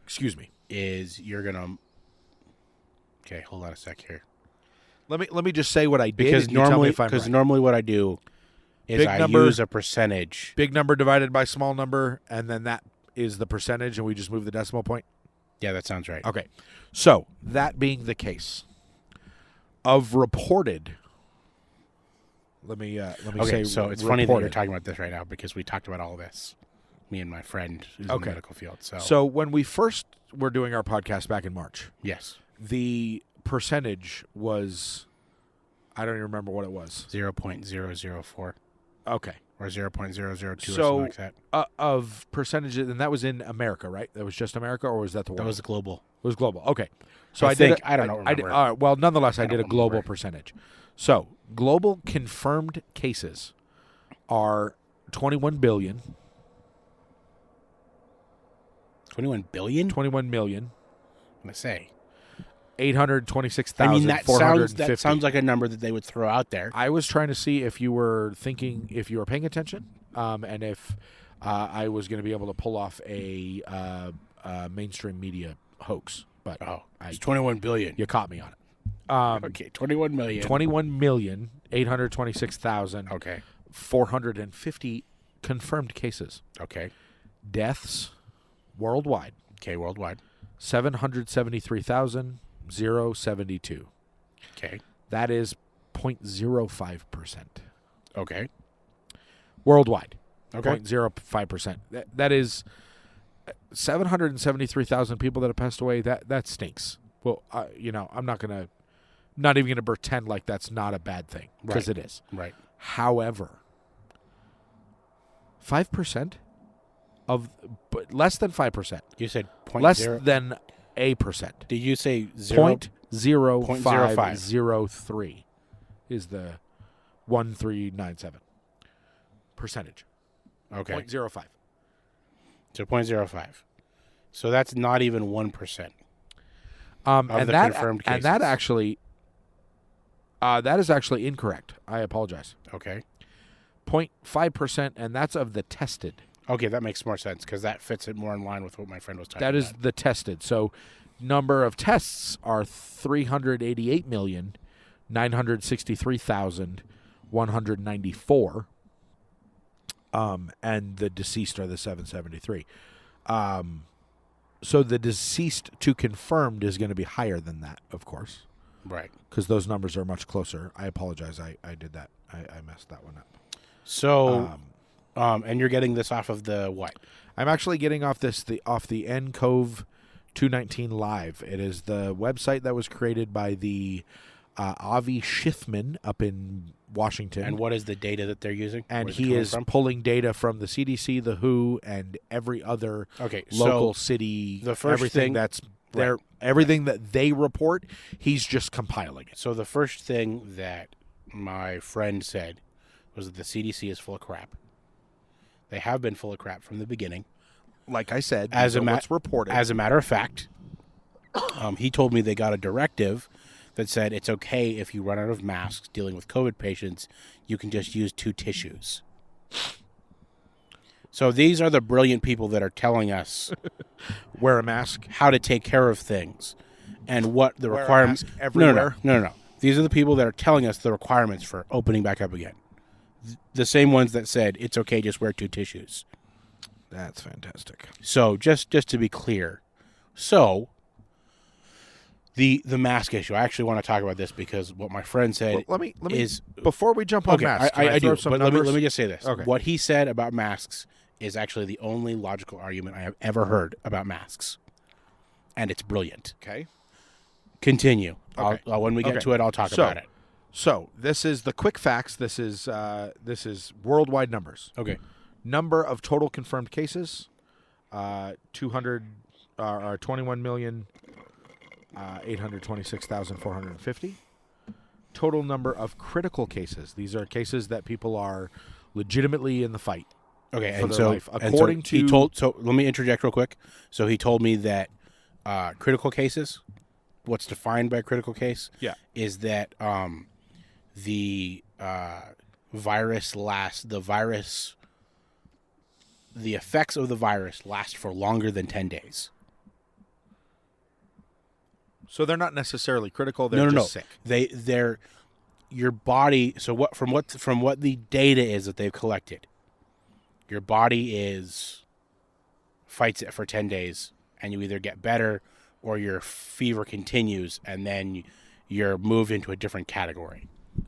excuse me, is you're gonna. Okay, hold on a sec here. Let me just say what I did. Because and normally, you tell me if I'm right. Normally what I do is use a percentage. Big number divided by small number, and then that is the percentage, and we just move the decimal point. Yeah, that sounds right. Okay, so that being the case, of reported. Let me say. So it's funny that you're talking about this right now because we talked about all this. Me and my friend who's in the medical field. So when we first were doing our podcast back in March, yes, the percentage was, I don't even remember what it was. 0.004. Okay. Or 0.002 or so, something like that. Of percentages, and that was in America, right? That was just America, or was that the world? That was global. It was global. Okay. So I don't know. Well, nonetheless, I did a global percentage. So global confirmed cases are 21 billion. 21 billion? 21 million. I'm going to say. 826,000. I mean, that sounds like a number that they would throw out there. I was trying to see if you were paying attention, and if I was going to be able to pull off a mainstream media hoax, but it's 21 billion. you caught me on it. Okay, 21 million. 21,826,450 Okay. confirmed cases. Okay. Deaths worldwide, Okay, worldwide. 773,072. Okay. That is 0.05%. Okay. Worldwide. Okay. 0.05%. That is 773,000 people that have passed away. That stinks. Well, I'm not even going to pretend like that's not a bad thing, because it is. Right. However, 5% but less than 5%. You said Less than a percent. Did you say 0? 0.0503 is the 1397 percentage. Okay. 0.05. So 0.05. So that's not even 1%. And the that confirmed and that cases. actually that is actually incorrect. I apologize. Okay. 0.5%, and that's of the tested. Okay, that makes more sense because that fits it more in line with what my friend was talking That about. is the tested. So number of tests are 388,963,194. And the deceased are the 773. So the deceased to confirmed is going to be higher than that, of course, Right. because those numbers are much closer. I apologize. I did that. I messed that one up. So, and you're getting this off of the what? I'm actually getting off the NCOV 219 Live. It is the website that was created by the Avi Schiffman up in Washington. And what is the data that they're using? And Where's it he coming is from? pulling data from the CDC, the WHO, and every other local city. the first everything thing- that's there, everything that they report, he's just compiling it. So the first thing that my friend said was that the CDC is full of crap. They have been full of crap from the beginning. Like I said, As a what's reported. As a matter of fact, he told me they got a directive that said it's okay if you run out of masks dealing with COVID patients, you can just use 2 tissues. So these are the brilliant people that are telling us wear a mask. how to take care of things and what the Wear a requirements. mask everywhere. No. These are the people that are telling us the requirements for opening back up again. The same ones that said it's okay, just wear 2 tissues. That's fantastic. So just to be clear, so the mask issue. I actually want to talk about this because what my friend said Well, let me is before we jump on okay. masks. can I throw do, some but numbers? let me just say this. Okay. What he said about masks is actually the only logical argument I have ever heard about masks, and it's brilliant. Okay. Continue. Okay. When we get Okay. to it, I'll talk So- about it. So this is the quick facts. This is worldwide numbers. Okay. Number of total confirmed cases, 21,826,450. Total number of critical cases. These are cases that people are legitimately in the fight. Okay, for and their so life. According he to- told. So let me interject real quick. So he told me that critical cases, what's defined by a critical case, Yeah. is that the virus the effects of the virus last for longer than 10 days. So they're not necessarily critical. They're No. just sick. They're your body. So what from what the data is that they've collected, your body fights it for 10 days, and you either get better or your fever continues, and then you're moved into a different category.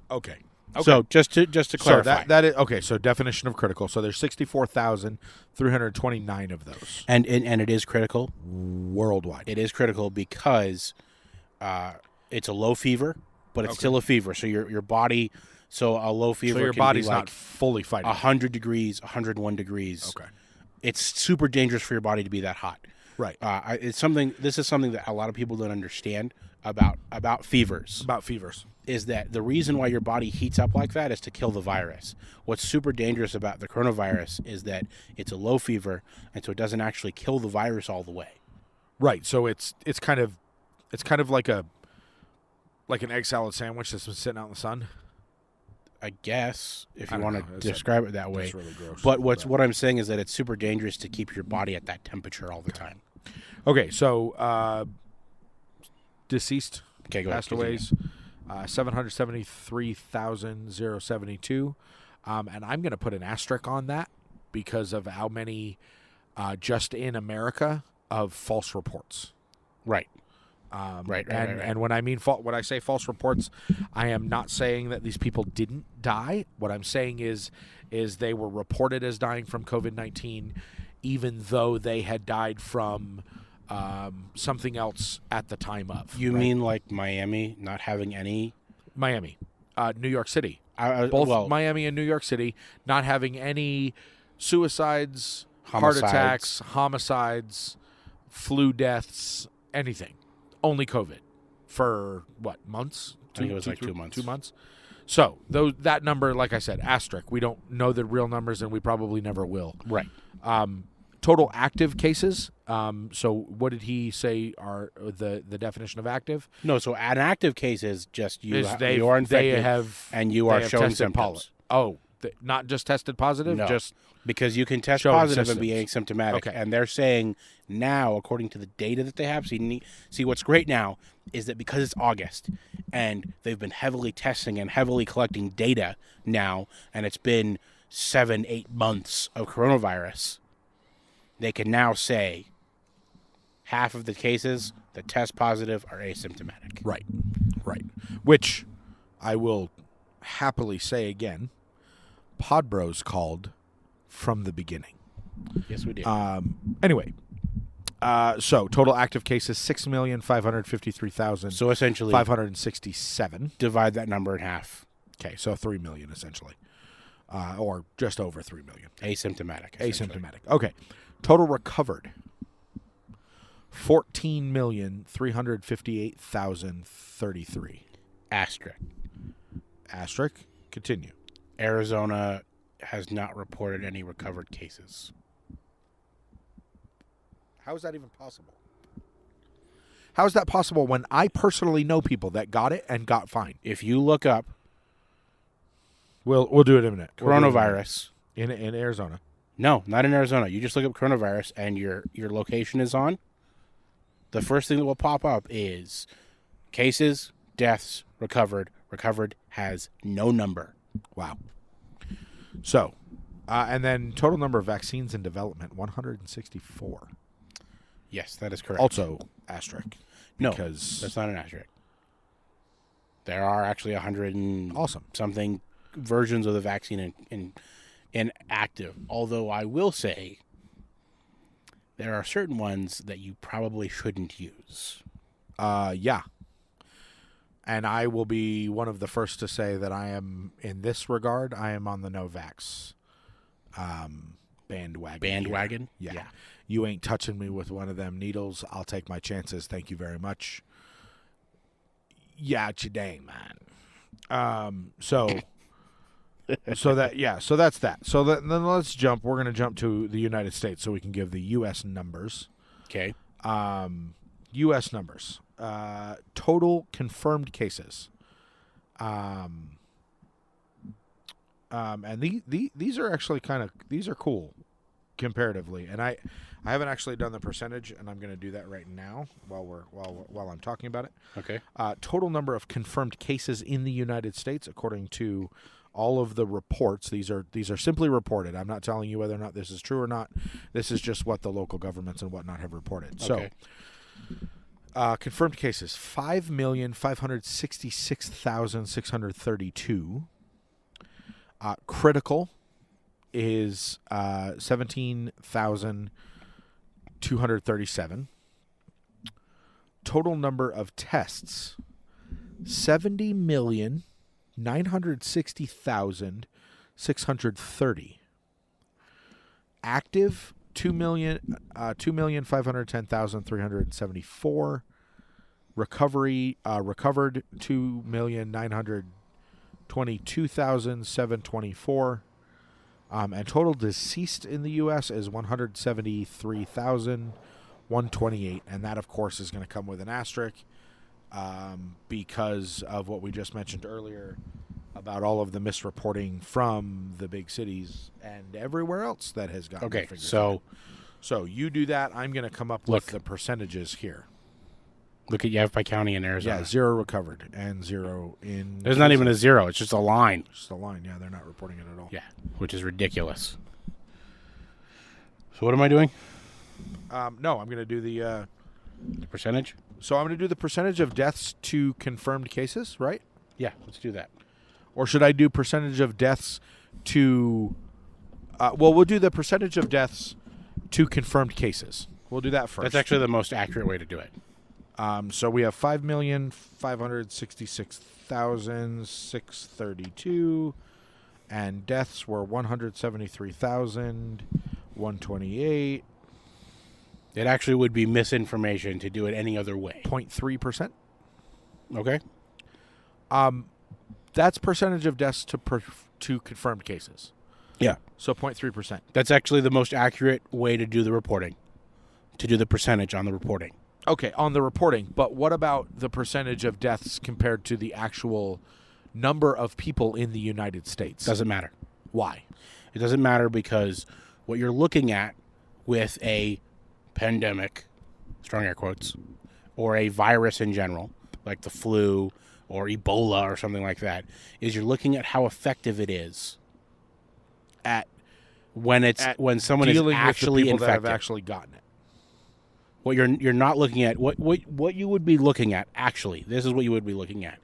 Okay. So just to clarify, So that is okay. So definition of critical. So there's 64,329 of those and it is critical. worldwide. It is critical because it's a low fever, but it's still a fever. So your body, so a low fever. So your can body's be like not fully fighting. 100 degrees, 101 degrees. Okay. It's super dangerous for your body to be that hot. Right. This is something that a lot of people don't understand about fevers. About fevers. Is that the reason why your body heats up like that is to kill the virus. What's super dangerous about the coronavirus is that it's a low fever, and so it doesn't actually kill the virus all the way. Right. So it's kind of like an egg salad sandwich that's been sitting out in the sun. I guess, if I you don't want know. to describe it that way. That's really gross. But what I'm saying is that it's super dangerous to keep your body at that temperature all the time. Okay, so deceased, Okay, go ahead. passed aways, 773,072. And I'm going to put an asterisk on that because of how many just in America of false reports. Right. Right. Right. And when I mean when I say false reports, I am not saying that these people didn't die. What I'm saying is they were reported as dying from COVID-19, even though they had died from something else at the time of. You right? mean like Miami not having any? Miami, New York City, both Miami and New York City not having any suicides, heart attacks, homicides, flu deaths, anything. Only COVID for what, months? I think it was like 2 months. 2 months. So that number, like I said, asterisk. We don't know the real numbers, and we probably never will. Right. Total active cases. So what did he say are the definition of active? No, so an active case is just you are infected they have, and you are showing symptoms. Not just tested positive? No. Just because you can test showing positive and symptoms. be asymptomatic. Okay. And they're saying now, according to the data that they have, see what's great now is that because it's August and they've been heavily testing and heavily collecting data now, and it's been 7-8 months of coronavirus, they can now say half of the cases that test positive are asymptomatic. Right. Which I will happily say again, Podbros called from the beginning. Yes, we did. Anyway, so total active cases 6,553,567. So essentially, 567. divide that number in half. Okay, so 3 million essentially, or just over 3 million. Asymptomatic. Asymptomatic. Okay, total recovered 14,358,033. Asterisk. Continue. Arizona has not reported any recovered cases. How is that even possible? How is that possible when I personally know people that got it and got fine? If you look up We'll do it in a minute. coronavirus in Arizona. No, not in Arizona. You just look up coronavirus and your location is on. The first thing that will pop up is cases, deaths, recovered. Recovered has no number. Wow. So, and then total number of vaccines in development, 164. Yes, that is correct. Also, asterisk. No, Because that's not an asterisk. There are actually 100 and awesome. something versions of the vaccine in active. Although I will say there are certain ones that you probably shouldn't use. Yeah. And I will be one of the first to say that I am, in this regard, I am on the no vax bandwagon. Bandwagon? Yeah. You ain't touching me with one of them needles. I'll take my chances. Thank you very much. Yeah, it's your dang, man. So that's that. So then let's jump. We're going to jump to the United States so we can give the U.S. numbers. Okay. U.S. numbers. Total confirmed cases. And these are actually these are cool comparatively. And I haven't actually done the percentage, and I'm going to do that right now while I'm talking about it. Okay. Total number of confirmed cases in the United States, according to all of the reports. These are simply reported. I'm not telling you whether or not this is true or not. This is just what the local governments and whatnot have reported. Okay. So, confirmed cases 5,566,632. Critical is 17,237. Total number of tests 70,960,630. Active 2,510,374. Recovered 2,922,724. And total deceased in the U.S. is 173,128, and that, of course, is going to come with an asterisk because of what we just mentioned earlier. about all of the misreporting from the big cities and everywhere else that has gotten Okay, their fingers so in it. So you do that. I'm going to come up with the percentages here. look at Yavapai County in Arizona. Yeah, 0 recovered and 0 in. There's not even a 0. It's just a line. Just a line. Yeah, they're not reporting it at all. Yeah, which is ridiculous. So what am I doing? No, I'm going to do the percentage? So I'm going to do the percentage of deaths to confirmed cases, right? Yeah, let's do that. Or should I do percentage of deaths to... well, we'll do the percentage of deaths to confirmed cases. We'll do that first. That's actually the most accurate way to do it. So we have 5,566,632, and deaths were 173,128. It actually would be misinformation to do it any other way. 0.3%. Okay. That's percentage of deaths to confirmed cases. Yeah. So 0.3%. That's actually the most accurate way to do the reporting, to do the percentage on the reporting. Okay, on the reporting. But what about the percentage of deaths compared to the actual number of people in the United States? Doesn't matter. Why? It doesn't matter because what you're looking at with a pandemic, strong air quotes, or a virus in general, like the flu or Ebola or something like that, is you're looking at how effective it is At when someone is dealing actually with the people infected. that have actually gotten it. What you're not looking at, what you would be looking at, actually, this is what you would be looking at.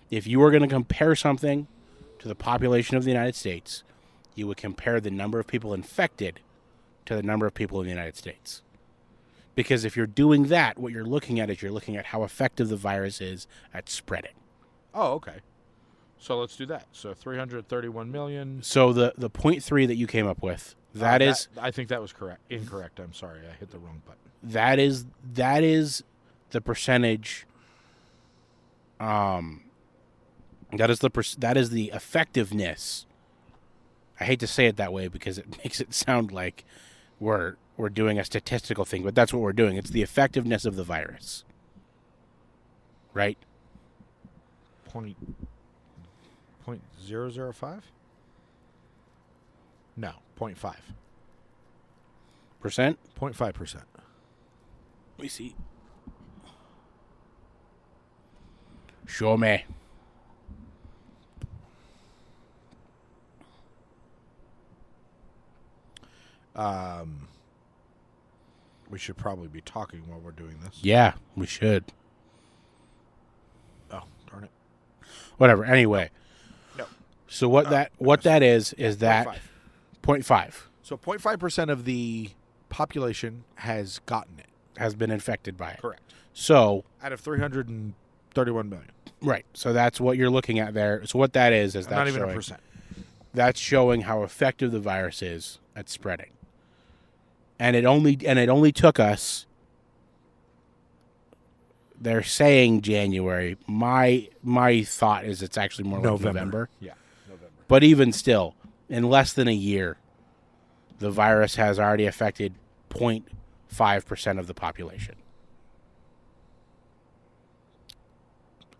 If you were going to compare something to the population of the United States, you would compare the number of people infected to the number of people in the United States. Because if you're doing that, what you're looking at is you're looking at how effective the virus is at spreading. Oh, okay. So let's do that. So 331 million. So the 0.3 that you came up with, that is... I think that was correct. Incorrect. I'm sorry. I hit the wrong button. That is the percentage. That is the effectiveness. I hate to say it that way because it makes it sound like we're doing a statistical thing, but that's what we're doing. It's the effectiveness of the virus, right? 0.005? No, 0.5. Percent? 0.5%. Let me see. Show me. We should probably be talking while we're doing this. Yeah, we should. Oh, darn it. Whatever. Anyway. No. So what that is that 0.5. So 0.5% of the population has gotten it. Has been infected by it. Correct. So out of 331 million. Right. So that's what you're looking at there. So what that is Not that's even showing, a percent. That's showing how effective the virus is at spreading. And it only took us, they're saying January. My thought is it's actually more like November. Yeah, November. But even still, in less than a year, the virus has already affected 0.5% of the population.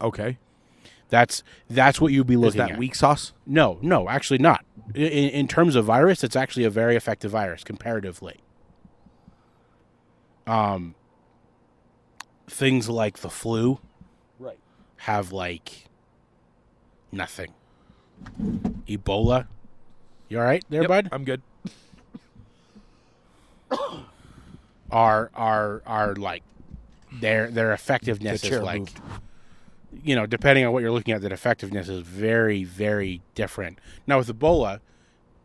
Okay. That's what you'd be looking at. Is that weak sauce? No, actually not. In terms of virus, it's actually a very effective virus comparatively. Things like the flu, right, have like nothing. Ebola, you all right there, yep, bud? I'm good. Are like their effectiveness is like moved. Depending on what you're looking at, that effectiveness is very, very different. Now with Ebola,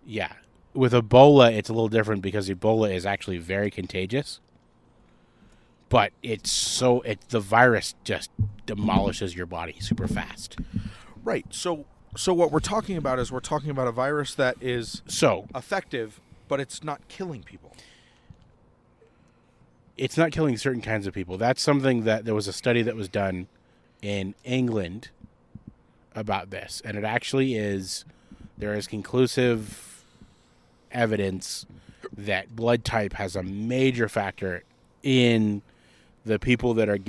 yeah. With Ebola, it's a little different because Ebola is actually very contagious. But the virus just demolishes your body super fast. Right. So what we're talking about is we're talking about a virus that is effective, but it's not killing people. It's not killing certain kinds of people. That's something that there was a study that was done in England about this, and it actually there is conclusive evidence that blood type has a major factor in the people that are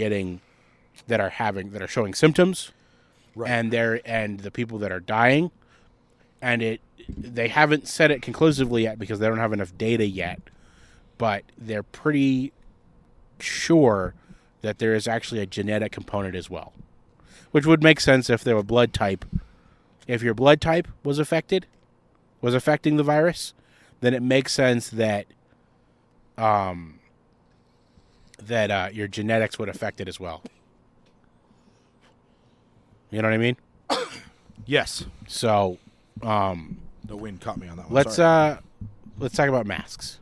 showing symptoms Right. and the people that are dying, and they haven't said it conclusively yet because they don't have enough data yet, but they're pretty sure that there is actually a genetic component as well, which would make sense if there were blood type. If your blood type was affecting the virus, then it makes sense that your genetics would affect it as well. You know what I mean? Yes. So, The wind caught me on that one. let's talk about masks.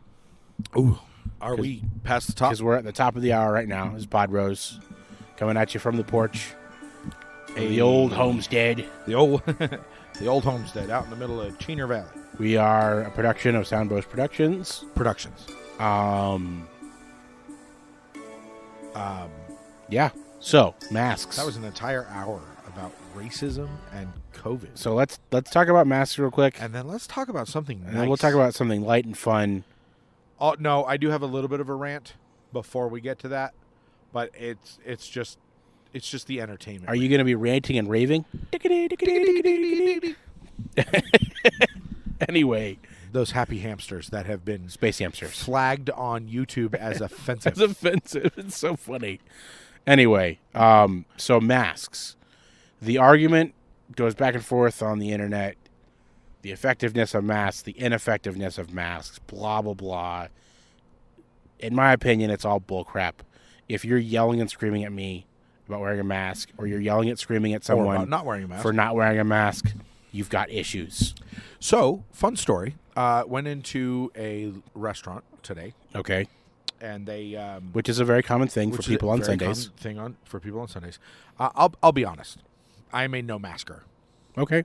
Ooh, are we past the top? Because we're at the top of the hour right now. This is Podbros coming at you from the porch. The old homestead. The old homestead out in the middle of Chenier Valley. We are a production of Soundbros Productions. Yeah. So, masks. That was an entire hour about racism and COVID. So let's talk about masks real quick. And then let's talk about something nice. And then we'll talk about something light and fun. Oh, no, I do have a little bit of a rant before we get to that, but it's just the entertainment. Are you going to be ranting and raving? Anyway, those happy hamsters that have been space hamsters flagged on YouTube as offensive. That's offensive. It's so funny. Anyway, so masks. The argument goes back and forth on the internet. The effectiveness of masks, the ineffectiveness of masks, blah, blah, blah. In my opinion, it's all bullcrap. If you're yelling and screaming at me about wearing a mask, or you're yelling and screaming at someone about not wearing a mask. for not wearing a mask, you've got issues. So, fun story. Went into a restaurant today. Okay. And they... which is a very common thing for people on Sundays. For people on Sundays. I'll be honest. I am a no masker. Okay.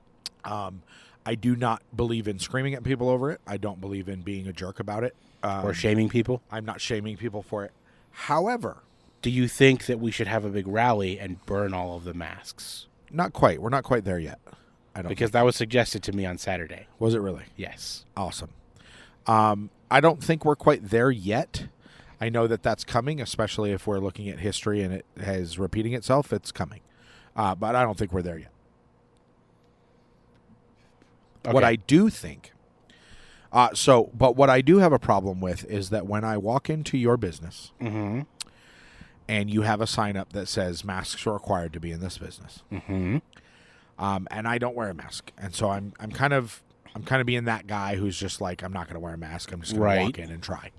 I do not believe in screaming at people over it. I don't believe in being a jerk about it. Or shaming people. I'm not shaming people for it. However... Do you think that we should have a big rally and burn all of the masks? Not quite. We're not quite there yet. I don't Because that was suggested to me on Saturday. Was it really? Yes. Awesome. I don't think we're quite there yet. I know that that's coming, especially if we're looking at history and it is repeating itself. It's coming. But I don't think we're there yet. Okay. What I do think... but what I do have a problem with is that when I walk into your business... Mm-hmm. And you have a sign up that says masks are required to be in this business. Mm-hmm. And I don't wear a mask. And so I'm kind of being that guy who's just like, I'm not going to wear a mask. I'm just going to walk in and try.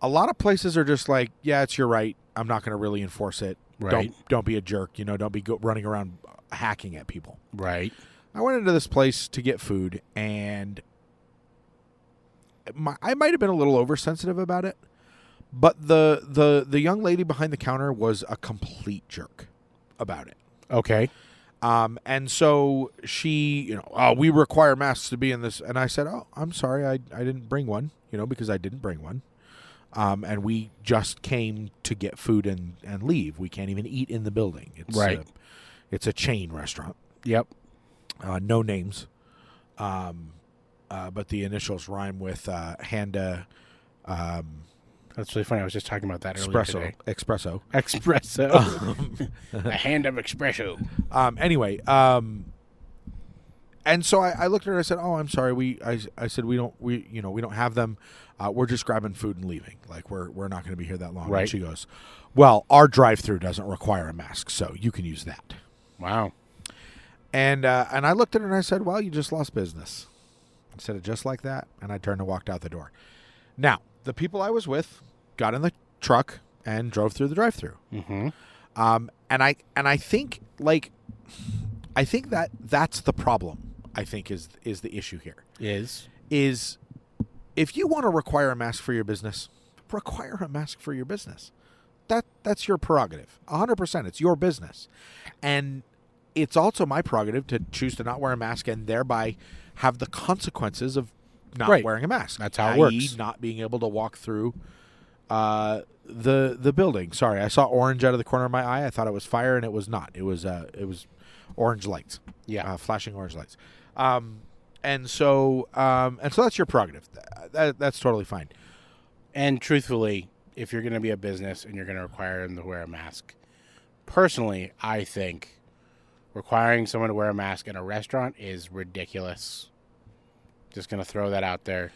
A lot of places are just like, yeah, it's your right. I'm not going to really enforce it. Right. Don't be a jerk. Don't be running around hacking at people. Right. I went into this place to get food, and I might have been a little oversensitive about it. But the young lady behind the counter was a complete jerk about it. Okay. And so she, we require masks to be in this. And I said, oh, I'm sorry, I didn't bring one, because I didn't bring one. And we just came to get food and leave. We can't even eat in the building. It's right. It's a chain restaurant. Yep. No names. But the initials rhyme with Handa. That's really funny. I was just talking about that earlier today. Espresso. A hand of espresso. Anyway, and so I looked at her and I said, "Oh, I'm sorry. I said we don't have them. We're just grabbing food and leaving. Like we're not going to be here that long." Right. And she goes, "Well, our drive-through doesn't require a mask, so you can use that." Wow. And I looked at her and I said, "Well, you just lost business." I said it just like that, and I turned and walked out the door. Now, the people I was with got in the truck and drove through the drive-through. Mm-hmm. And I think that that's the problem. I think is the issue here. Is if you want to require a mask for your business, require a mask for your business. That's your prerogative. 100%. It's your business, and it's also my prerogative to choose to not wear a mask and thereby have the consequences of not wearing a mask. That's how it works. Not being able to walk through the building. Sorry, I saw orange out of the corner of my eye. I thought it was fire, and it was not. It was orange lights. Yeah, flashing orange lights. And so that's your prerogative. That's totally fine. And truthfully, if you're going to be a business and you're going to require them to wear a mask, personally, I think requiring someone to wear a mask in a restaurant is ridiculous. Just going to throw that out there.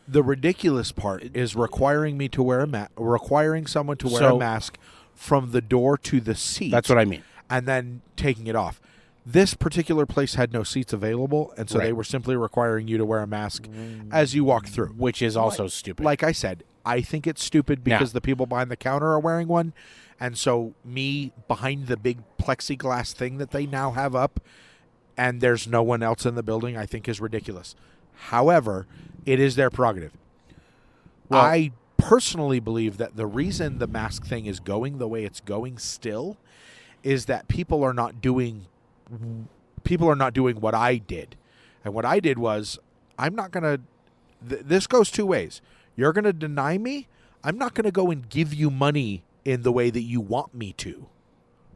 The ridiculous part is requiring me to wear requiring someone to wear a mask from the door to the seat. That's what I mean. And then taking it off. This particular place had no seats available, and so they were simply requiring you to wear a mask as you walk through. Which is also stupid. Like I said, I think it's stupid because the people behind the counter are wearing one, and so me behind the big plexiglass thing that they now have up, and there's no one else in the building, I think is ridiculous. However, it is their prerogative. Well, I personally believe that the reason the mask thing is going the way it's going still is that people are not doing what I did. And what I did was, I'm not going to this goes two ways. You're going to deny me, I'm not going to go and give you money in the way that you want me to.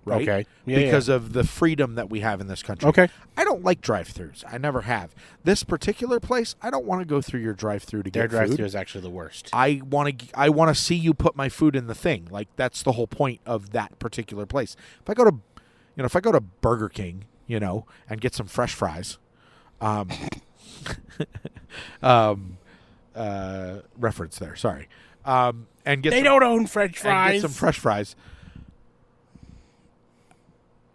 Right? Okay. Because of the freedom that we have in this country. Okay. I don't like drive-thrus. I never have. This particular place, I don't want to go through your drive-thru to get food. Their drive-thru is actually the worst. I want to see you put my food in the thing. Like, that's the whole point of that particular place. If I go to Burger King, and get some fresh fries, reference there. Sorry. And get they don't own French fries. And get some fresh fries.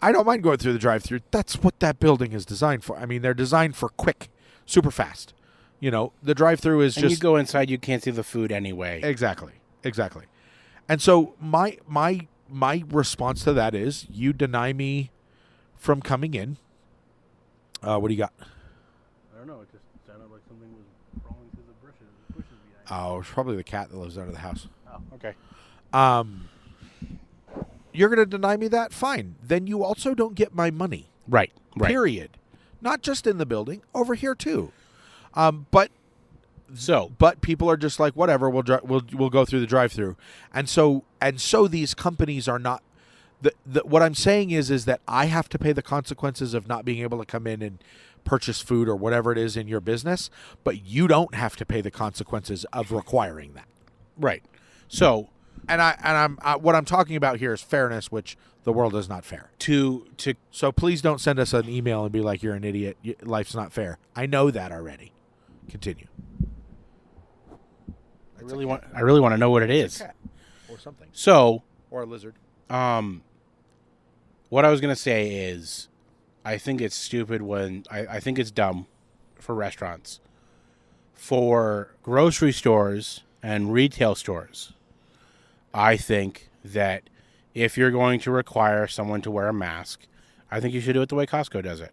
I don't mind going through the drive-thru. That's what that building is designed for. I mean, they're designed for quick, super fast. The drive-thru is and you go inside, you can't see the food anyway. Exactly. And so my response to that is, you deny me from coming in. What do you got? I don't know. It just sounded like something was crawling through the bushes behind you. Oh, it's probably the cat that lives under the house. Oh, okay. You're going to deny me that? Fine. Then you also don't get my money. Right. Period. Not just in the building, over here too. But people are just like, whatever. We'll go through the drive-through, and so these companies are not. What I'm saying is that I have to pay the consequences of not being able to come in and purchase food or whatever it is in your business, but you don't have to pay the consequences of requiring that. Right. So. And what I'm talking about here is fairness, which the world is not fair. So please don't send us an email and be like, you're an idiot. Life's not fair. I know that already. Continue. I really want to know what it is. A cat or something. So, or a lizard. What I was going to say is, I think it's stupid I think it's dumb for restaurants. For grocery stores and retail stores, I think that if you're going to require someone to wear a mask, I think you should do it the way Costco does it.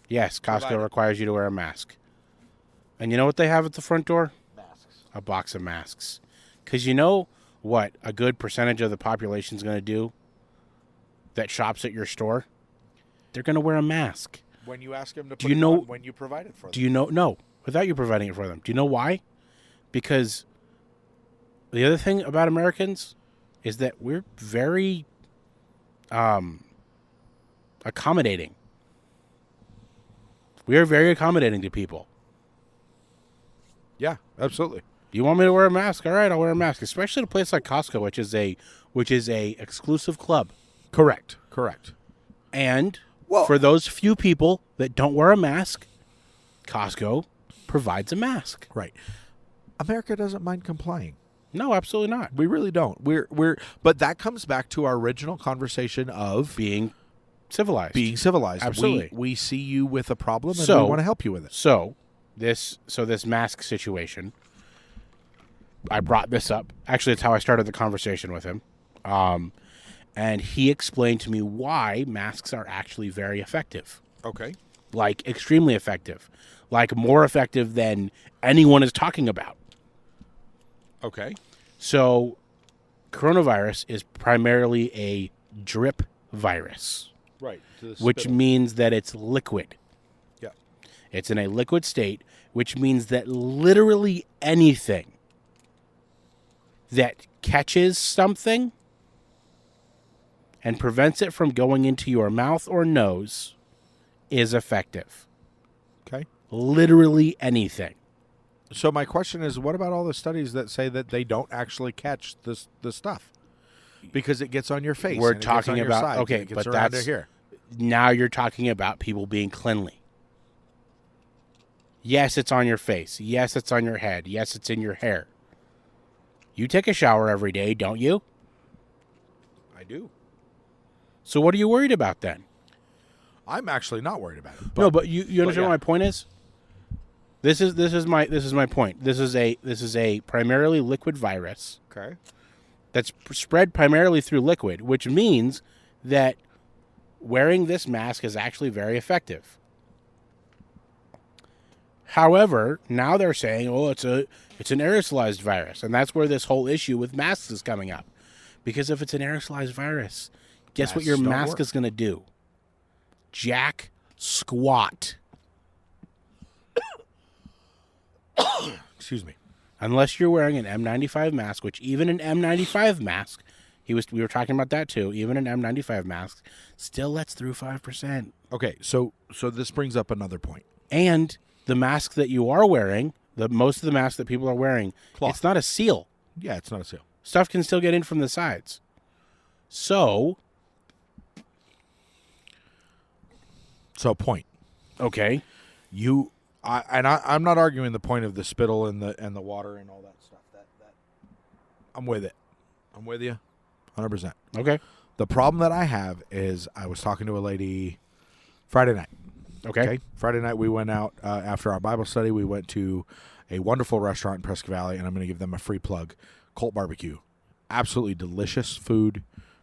Yes, Costco requires you to wear a mask. And you know what they have at the front door? Masks. A box of masks. Because you know what a good percentage of the population is going to do that shops at your store? They're going to wear a mask. When you ask them to put it on, when you provide it for them. Do you know? No, without you providing it for them. Do you know why? Because the other thing about Americans is that we're very accommodating. We are very accommodating to people. Yeah, absolutely. You want me to wear a mask? All right, I'll wear a mask. Especially at a place like Costco, which is a exclusive club. Correct. And for those few people that don't wear a mask, Costco provides a mask. Right. America doesn't mind complying. No, absolutely not. We really don't. But that comes back to our original conversation of being civilized. Absolutely. We see you with a problem and we want to help you with it. So this mask situation, I brought this up. Actually, it's how I started the conversation with him. And he explained to me why masks are actually very effective. Okay. Like extremely effective. Like more effective than anyone is talking about. Okay. So, coronavirus is primarily a drip virus. Right. Which means that it's liquid. Yeah. It's in a liquid state, which means that literally anything that catches something and prevents it from going into your mouth or nose is effective. Okay. Literally anything. So my question is, what about all the studies that say that they don't actually catch this stuff? because it gets on your face. We're and it gets on talking your about sides, okay, and it gets but around that's to here. now you're talking about people being cleanly. Yes, it's on your face. Yes, it's on your head. Yes, it's in your hair. You take a shower every day, don't you? I do. So what are you worried about then? I'm actually not worried about it. No, but you understand yeah. what my point is? This is my point. This is a primarily liquid virus Okay. that's spread primarily through liquid, which means that wearing this mask is actually very effective. However, now they're saying, "Oh, it's an aerosolized virus," and that's where this whole issue with masks is coming up. Because if it's an aerosolized virus, guess what your Masks don't mask work. is going to do? Jack squat. Excuse me. Unless you're wearing an N95 mask, which even an N95 mask, we were talking about that too. Even an N95 mask still lets through 5%. Okay, so this brings up another point. And the mask that you are wearing, most of the masks that people are wearing, Cloth. it's not a seal. Yeah, it's not a seal. Stuff can still get in from the sides. So, Point. okay, I'm not arguing the point of the spittle and the water and all that stuff. That I'm with it. I'm with you, 100%. okay, The problem that I have is I was talking to a lady Friday night. okay. Friday night we went out after our Bible study. We went to a wonderful restaurant in Prescott Valley, and I'm going to give them a free plug. Colt Barbecue. Absolutely delicious food.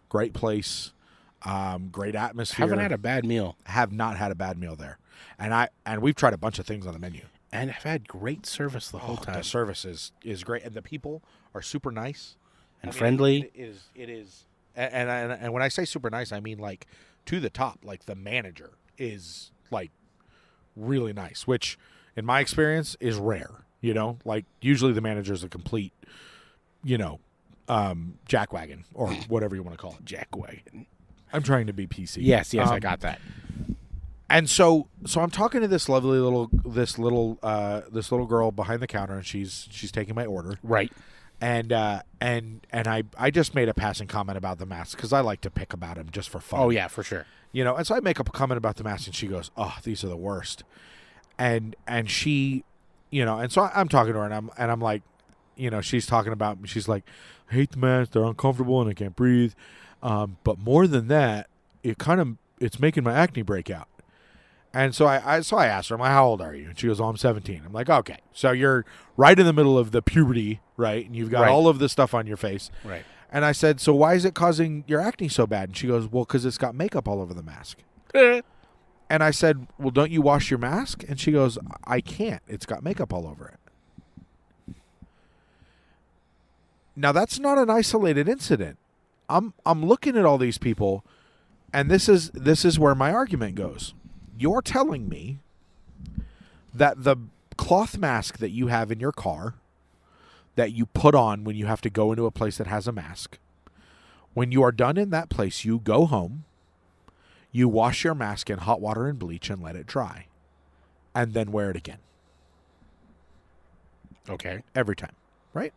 Great place. Great atmosphere. Haven't had a bad meal. Have not had a bad meal there. And we've tried a bunch of things on the menu. And I've had great service the whole time. The service is great, and the people are super nice And friendly. It is, and when I say super nice, I mean like to the top. Like the manager is like really nice, which in my experience is rare. You know, like usually the manager is a complete, jackwagon or whatever you want to call it. Jackwagon. I'm trying to be PC. Yes, I got that. And so I'm talking to this lovely little girl behind the counter, and she's taking my order. Right. And I just made a passing comment about the mask because I like to pick about them just for fun. Oh yeah, for sure. And so I make a comment about the mask, and she goes, "Oh, these are the worst." And she, and so I'm talking to her, and I'm like, she's talking about me. She's like, "I hate the mask. They're uncomfortable, and I can't breathe. But more than that, it's making my acne break out." And so I asked her, I'm like, "How old are you?" And she goes, "Oh, I'm 17. I'm like, "Okay. So you're right in the middle of the puberty, right? And you've got Right. all of this stuff on your face." Right. And I said, "So why is it causing your acne so bad?" And she goes, "Well, because it's got makeup all over the mask." And I said, "Well, don't you wash your mask?" And she goes, "I can't. It's got makeup all over it." Now, that's not an isolated incident. I'm looking at all these people, and this is where my argument goes. You're telling me that the cloth mask that you have in your car that you put on when you have to go into a place that has a mask, when you are done in that place, you go home, you wash your mask in hot water and bleach and let it dry, and then wear it again. Okay. Every time, right?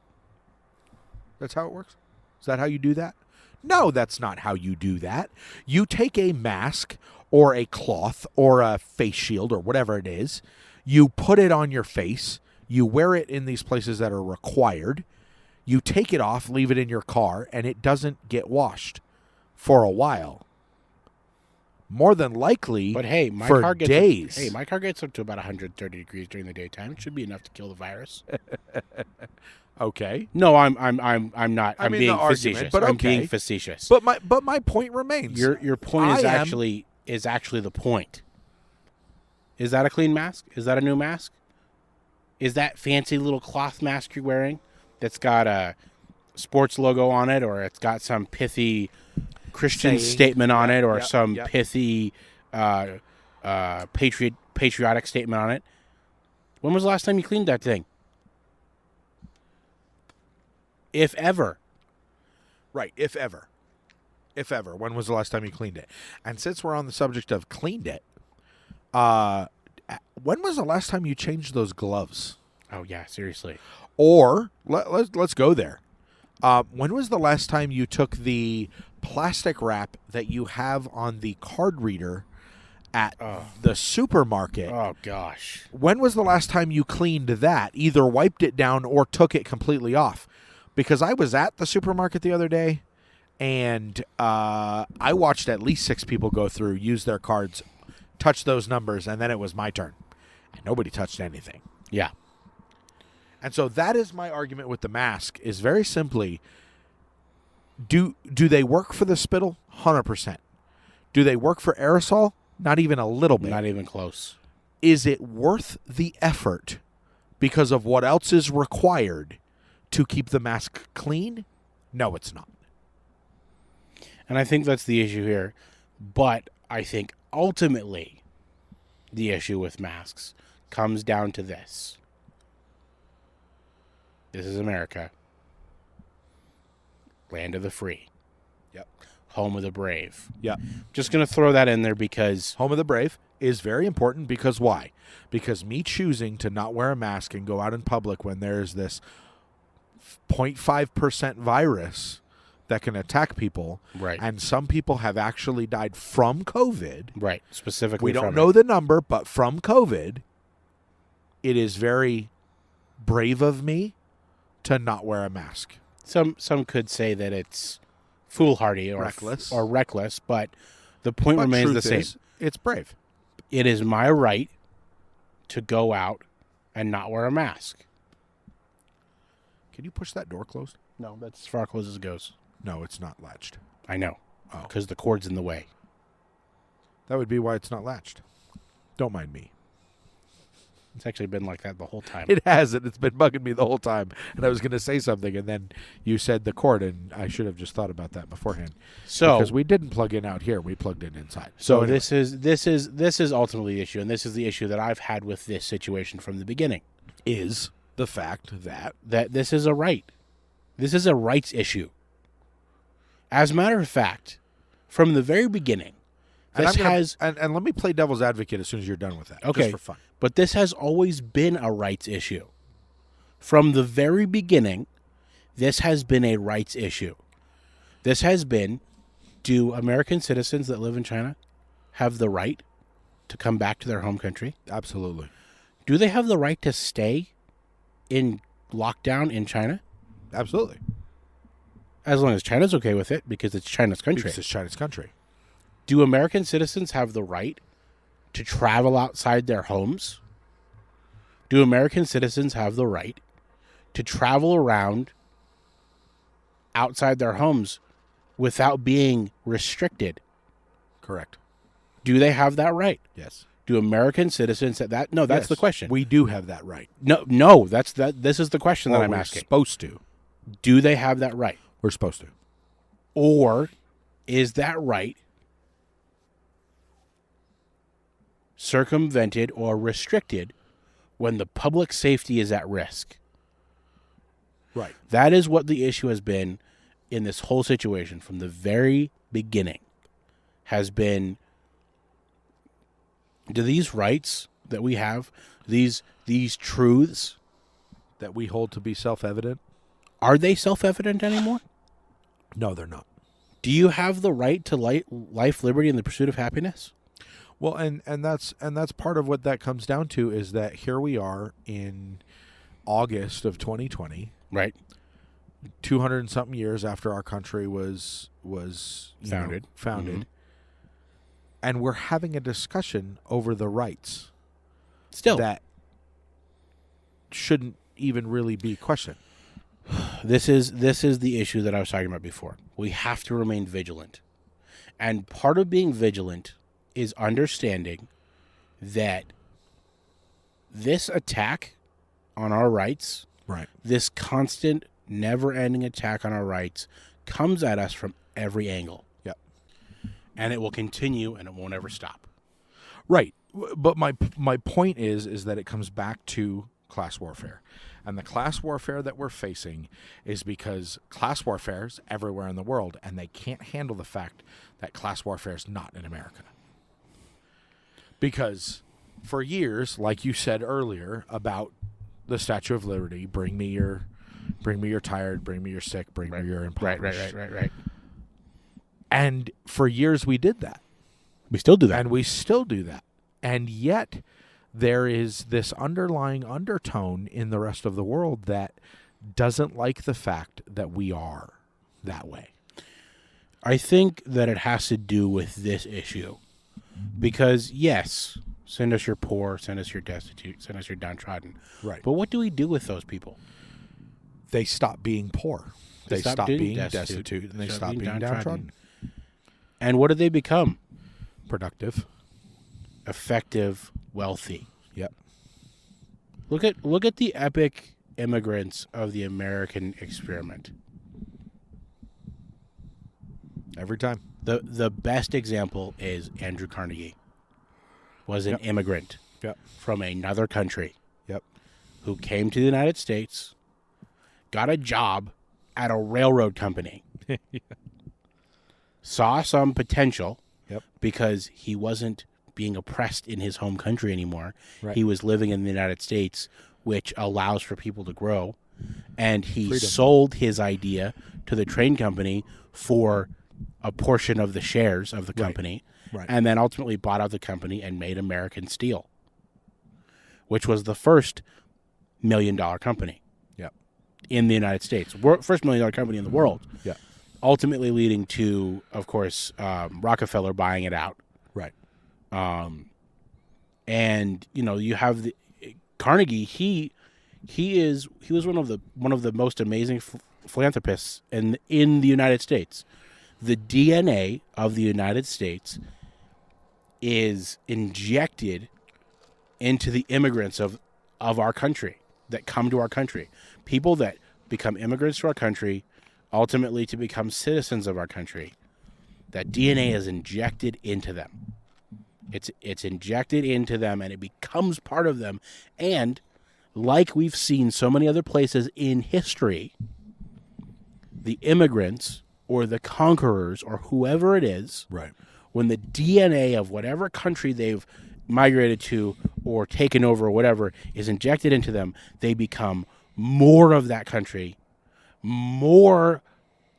That's how it works? Is that how you do that? No, that's not how you do that. You take a mask or a cloth or a face shield or whatever it is, you put it on your face, you wear it in these places that are required, you take it off, leave it in your car, and it doesn't get washed for a while. More than likely, But hey, my for car gets days. my car gets up to about 130 degrees during the daytime. It should be enough to kill the virus. Okay. No, I'm not. I I'm mean, being the argument, facetious. but I'm okay. being facetious. But my point remains. Your point is I am- actually the point. Is that a clean mask? Is that a new mask? Is that fancy little cloth mask you're wearing that's got a sports logo on it, or it's got some pithy Christian Saying. statement on it, or Yep, some yep. pithy patriotic statement on it? When was the last time you cleaned that thing? If ever. Right, if ever. If ever. When was the last time you cleaned it? And since we're on the subject of cleaned it, when was the last time you changed those gloves? Oh yeah, seriously. Or let's go there. When was the last time you took the plastic wrap that you have on the card reader at the supermarket? Oh, gosh. When was the last time you cleaned that, either wiped it down or took it completely off? Because I was at the supermarket the other day, and I watched at least 6 people go through, use their cards, touch those numbers, and then it was my turn. And nobody touched anything. Yeah. And so that is my argument with the mask, is very simply, do they work for the spittle? 100%. Do they work for aerosol? Not even a little bit. Not even close. Is it worth the effort because of what else is required to keep the mask clean? No, it's not. And I think that's the issue here. But I think ultimately the issue with masks comes down to this. This is America. Land of the free. Yep. Home of the brave. Yep. Just going to throw that in there because... Home of the brave is very important because why? Because me choosing to not wear a mask and go out in public when there's this 0.5% virus that can attack people, Right. and some people have actually died from COVID. Right. Specifically We don't from know it. the number, but from COVID, it is very brave of me to not wear a mask. Some could say that it's foolhardy or reckless, but the point But remains the truth same. is, it's brave. It is my right to go out and not wear a mask. Can you push that door closed? No, that's as far close as it goes. No, it's not latched. I know, Oh, because the cord's in the way. that would be why it's not latched. Don't mind me. It's actually been like that the whole time. It hasn't. It's been bugging me the whole time. And I was going to say something, and then you said the cord, and I should have just thought about that beforehand. So Because we didn't plug in out here. We plugged in inside. So anyway. this is ultimately the issue, and this is the issue that I've had with this situation from the beginning. is the fact that That this is a right. This is a rights issue. As a matter of fact, from the very beginning, and this I'm gonna- has and let me play devil's advocate as soon as you're done with that. Okay. Just for fun. but this has always been a rights issue. From the very beginning, this has been a rights issue. This has been, do American citizens that live in China have the right to come back to their home country? Absolutely. Do they have the right to stay in lockdown in China? Absolutely. As long as China's okay with it, because it's China's country. Because it's China's country. Do American citizens have the right to travel outside their homes? Do American citizens have the right to travel around outside their homes without being restricted? Correct. Do they have that right? Yes. Do American citizens No, that's Yes. the question. We do have that right. No, this is the question that Or I'm we're asking. supposed to. Do they have that right? We're supposed to. Or is that right circumvented or restricted when the public safety is at risk? Right. That is what the issue has been in this whole situation from the very beginning. Has been, do these rights that we have, these truths, That we hold to be self-evident? are they self-evident anymore? No, they're not. Do you have the right to life, liberty, and the pursuit of happiness? Well, and that's part of what that comes down to is that here we are in August of 2020, Right. 200 and something years after our country was Founded. founded, and we're having a discussion over the rights Still, that shouldn't even really be questioned. this is the issue that I was talking about before. We have to remain vigilant. And part of being vigilant is understanding that this attack on our rights, Right. this constant, never-ending attack on our rights, comes at us from every angle. Yep. And it will continue, and it won't ever stop. Right. But my point is that it comes back to class warfare. And the class warfare that we're facing is because class warfare is everywhere in the world, and they can't handle the fact that class warfare is not in America. Because for years, like you said earlier about the Statue of Liberty, bring me your Bring me your tired. Bring me your sick. Bring me your impoverished. Right. And for years we did that. We still do that. And we still do that. And yet there is this underlying undertone in the rest of the world that doesn't like the fact that we are that way. I think that it has to do with this issue. Because, yes, send us your poor, send us your destitute, send us your downtrodden. Right. But what do we do with those people? They stop being poor. They stop being destitute, destitute, and they stop being downtrodden. And what do they become? Productive. Effective, wealthy. Yep. Look at the epic immigrants of the American experiment. Every time. The best example is Andrew Carnegie. Was an immigrant from another country. Yep. Who came to the United States, got a job at a railroad company. Saw some potential because he wasn't being oppressed in his home country anymore. Right. He was living in the United States, which allows for people to grow. And he sold his idea to the train company for a portion of the shares of the company. Right. And then ultimately bought out the company and made American Steel, which was the first $1 million company in the United States. First $1 million company in the world. Yeah. Ultimately leading to, of course, Rockefeller buying it out. Right. And you have Carnegie. He was one of the most amazing philanthropists in the United States. The DNA of the United States is injected into the immigrants of our country that come to our country. People that become immigrants to our country, ultimately to become citizens of our country. That DNA is injected into them. It's injected into them, and it becomes part of them. And like we've seen so many other places in history, the immigrants or the conquerors or whoever it is, right, when the DNA of whatever country they've migrated to or taken over or whatever is injected into them, they become more of that country, more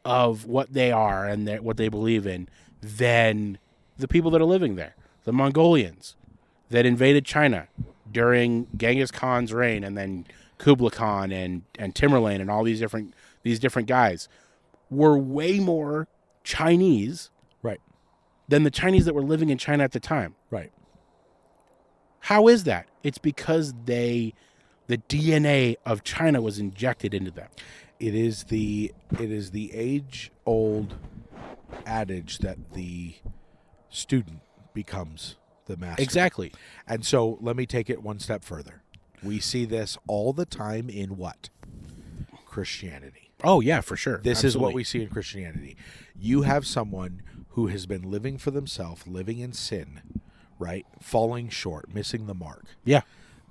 of what they are and what they believe in than the people that are living there. The Mongolians that invaded China during Genghis Khan's reign, and then Kublai Khan and Tamerlane and all these different guys were way more Chinese, right, than the Chinese that were living in China at the time. Right. How is that? It's because the DNA of China was injected into them. It is the age-old adage that the student becomes the master. Exactly. And so let me take it one step further. We see this all the time in what? Christianity. Oh, yeah, for sure. This Absolutely. is what we see in Christianity. You have someone who has been living for themselves, living in sin, right? Falling short, missing the mark. Yeah.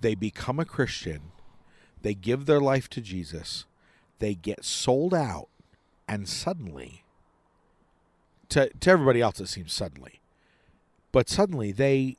They become a Christian. They give their life to Jesus. They get sold out. And suddenly, to everybody else it seems suddenly, but suddenly they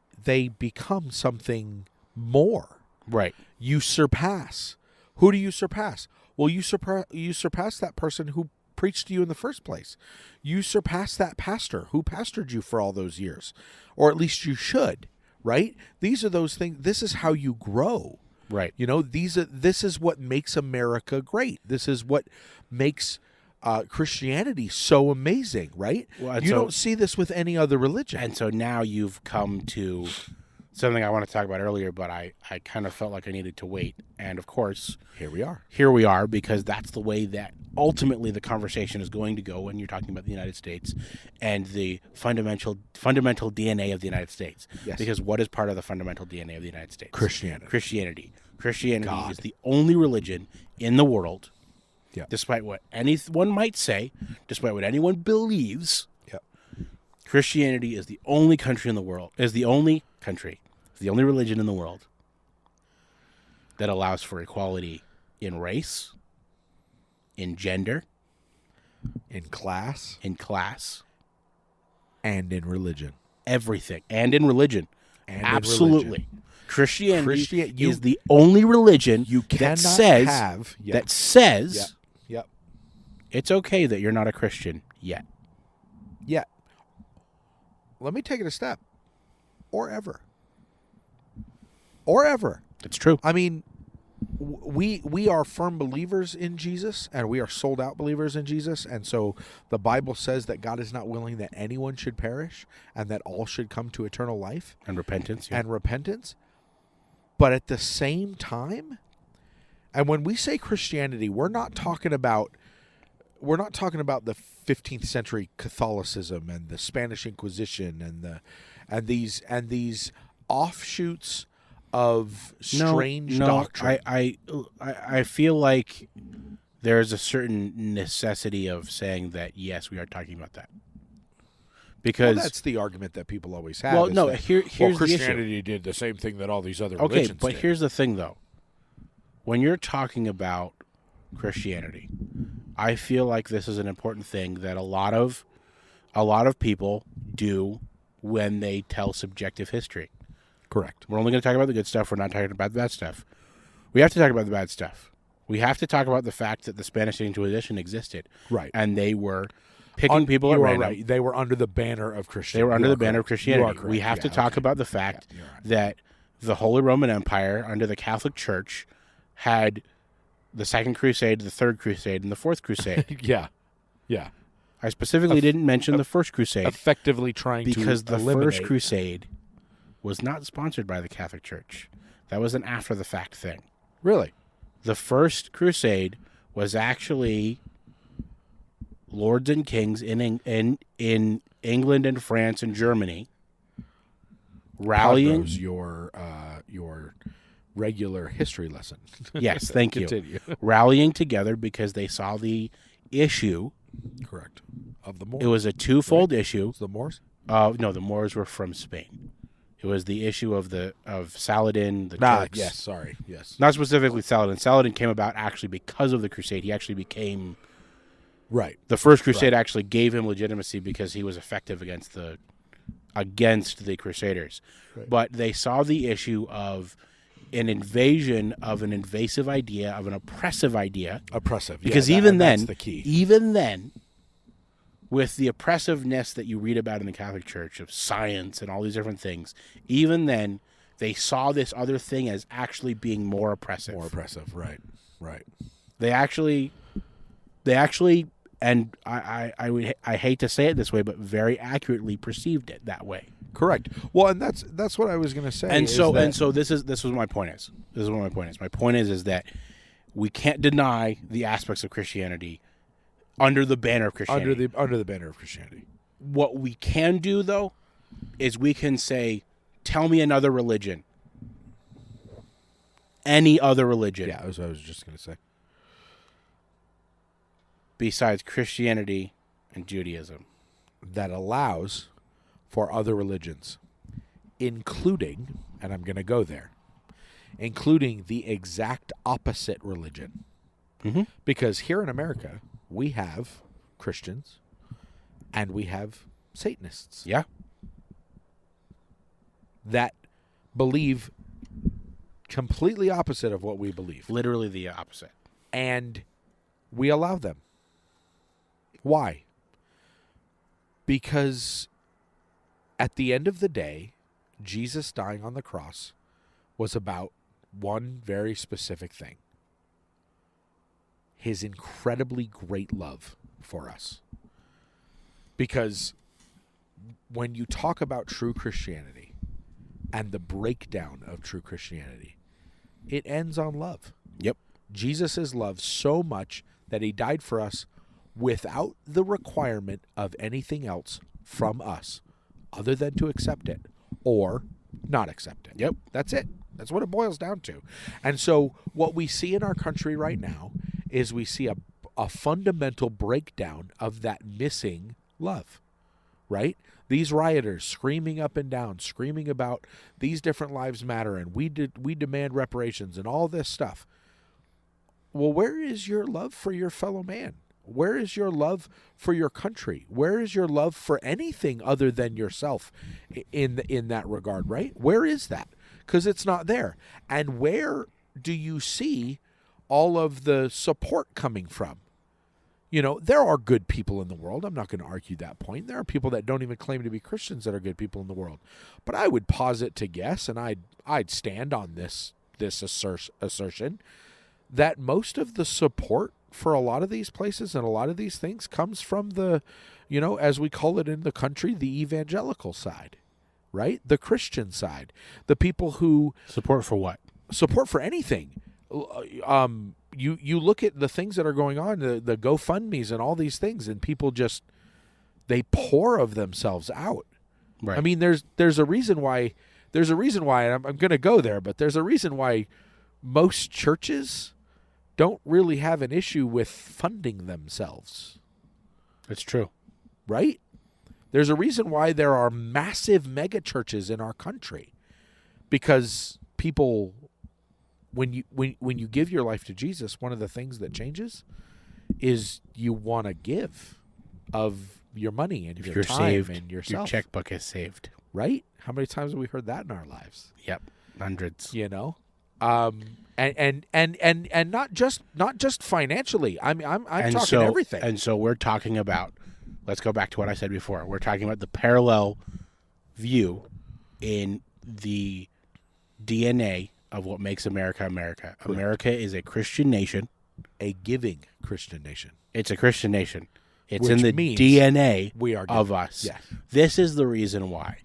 become something more. Right. You surpass. Who do you surpass? Well, you surpass that person who preached to you in the first place. You surpass that pastor who pastored you for all those years. Or at least you should, right? These are those things. This is how you grow. Right. This is what makes America great. This is what makes Christianity so amazing, right? Well, you don't see this with any other religion. And so now you've come to something I want to talk about earlier, but I kind of felt like I needed to wait. And of course, here we are, because that's the way that ultimately the conversation is going to go when you're talking about the United States and the fundamental DNA of the United States. Yes. Because what is part of the fundamental DNA of the United States? Christianity. Christianity is the only religion in the world, despite what anyone might say, despite what anyone believes. Christianity is the only country in the world, is the only religion in the world that allows for equality in race, in gender, in class, and in religion. Everything. And in religion. And absolutely. Christianity is the only religion You cannot that says have Yep. it's okay that you're not a Christian yet. Yeah. Let me take it a step. Or ever. It's true. I mean, we are firm believers in Jesus, and we are sold out believers in Jesus, and so the Bible says that God is not willing that anyone should perish and that all should come to eternal life And repentance. Yeah. and repentance. But at the same time, and when we say Christianity, we're not talking about the 15th century Catholicism and the Spanish Inquisition and these offshoots of strange doctrine. I feel like there's a certain necessity of saying that, yes, we are talking about that. Because that's the argument that people always have. Well, is no, that, here's the issue. Christianity did the same thing that all these other Okay, religions but did. here's the thing, though. When you're talking about Christianity, I feel like this is an important thing that a lot of people do when they tell subjective history. Correct. We're only going to talk about the good stuff. We're not talking about the bad stuff. We have to talk about the bad stuff. We have to talk about the fact that the Spanish Inquisition existed. Right. And they were picking people at you are random. Right. They were under the banner of Christianity. They were under the banner of Christianity. You are correct. We have to talk about the fact you're right. that the Holy Roman Empire under the Catholic Church had the Second Crusade, the Third Crusade, and the Fourth Crusade. Yeah. I specifically didn't mention the First Crusade Effectively trying because to the eliminate. First Crusade was not sponsored by the Catholic Church. That was an after-the-fact thing. Really? The First Crusade was actually lords and kings in England and France and Germany rallying. Podbros, your regular history lesson. Yes, thank you. Continue. Rallying together because they saw the issue. Correct. Of the Moors. It was a twofold issue. the Moors? No, the Moors were from Spain. It was the issue of Saladin, the Turks. Yes, sorry. Yes. Not specifically Saladin. Saladin came about actually because of the Crusade. He actually became Right. the First Crusade. Actually gave him legitimacy because he was effective against the Crusaders. Right. But they saw the issue of an invasion of an invasive idea, of an oppressive idea. Oppressive. Because yeah, even then, that's the key. even then, with the oppressiveness that you read about in the Catholic Church of science and all these different things, even then, they saw this other thing as actually being more oppressive. More oppressive. Right. They actually, and I hate to say it this way, but very accurately perceived it that way. Correct. Well, and that's what I was going to say. And so this is what my point is. My point is that we can't deny the aspects of Christianity under the banner of Christianity. under the banner of Christianity. What we can do, though, is we can say, tell me another religion. Any other religion. Yeah, that's what I was just going to say. Besides Christianity and Judaism. That allows for other religions, including, and I'm going to go there, including the exact opposite religion. Mm-hmm. Because here in America, we have Christians and we have Satanists. Yeah. That believe completely opposite of what we believe. Literally the opposite. And we allow them. Why? Because at the end of the day, Jesus dying on the cross was about one very specific thing. His incredibly great love for us. Because when you talk about true Christianity and the breakdown of true Christianity, it ends on love. Yep. Jesus is loved so much that he died for us without the requirement of anything else from us other than to accept it or not accept it. Yep. That's it. That's what it boils down to. And so what we see in our country right now is we see a fundamental breakdown of that missing love, right? These rioters screaming up and down, screaming about these different lives matter and we demand reparations and all this stuff. Well, where is your love for your fellow man? Where is your love for your country? Where is your love for anything other than yourself in that regard, right? Where is that? because it's not there. And where do you see all of the support coming from? You know, there are good people in the world. I'm not going to argue that point. There are people that don't even claim to be Christians that are good people in the world. But I would posit to guess, and I'd stand on this assertion, that most of the support for a lot of these places and a lot of these things comes from the, you know, as we call it in the country, the evangelical side, right? The Christian side. The people who Support for what? support for anything. You look at the things that are going on, the GoFundMes and all these things, and people just, they pour of themselves out. Right. I mean, there's a reason why, and I'm going to go there, but there's a reason why most churches don't really have an issue with funding themselves, It's true. right? There's a reason why there are massive mega churches in our country, because people, when you give your life to Jesus, one of the things that changes is you want to give of your money and If your you're time saved, and your yourself, checkbook is saved. right? How many times have we heard that in our lives? Yep. Hundreds. You know, and not just financially. I'm talking everything. And so we're talking about, let's go back to what I said before. We're talking about the parallel view in the DNA of what makes America America. Correct. America is a Christian nation. A giving Christian nation. It's a Christian nation. It's Which in the means DNA we are of giving. us. Yes. This is the reason why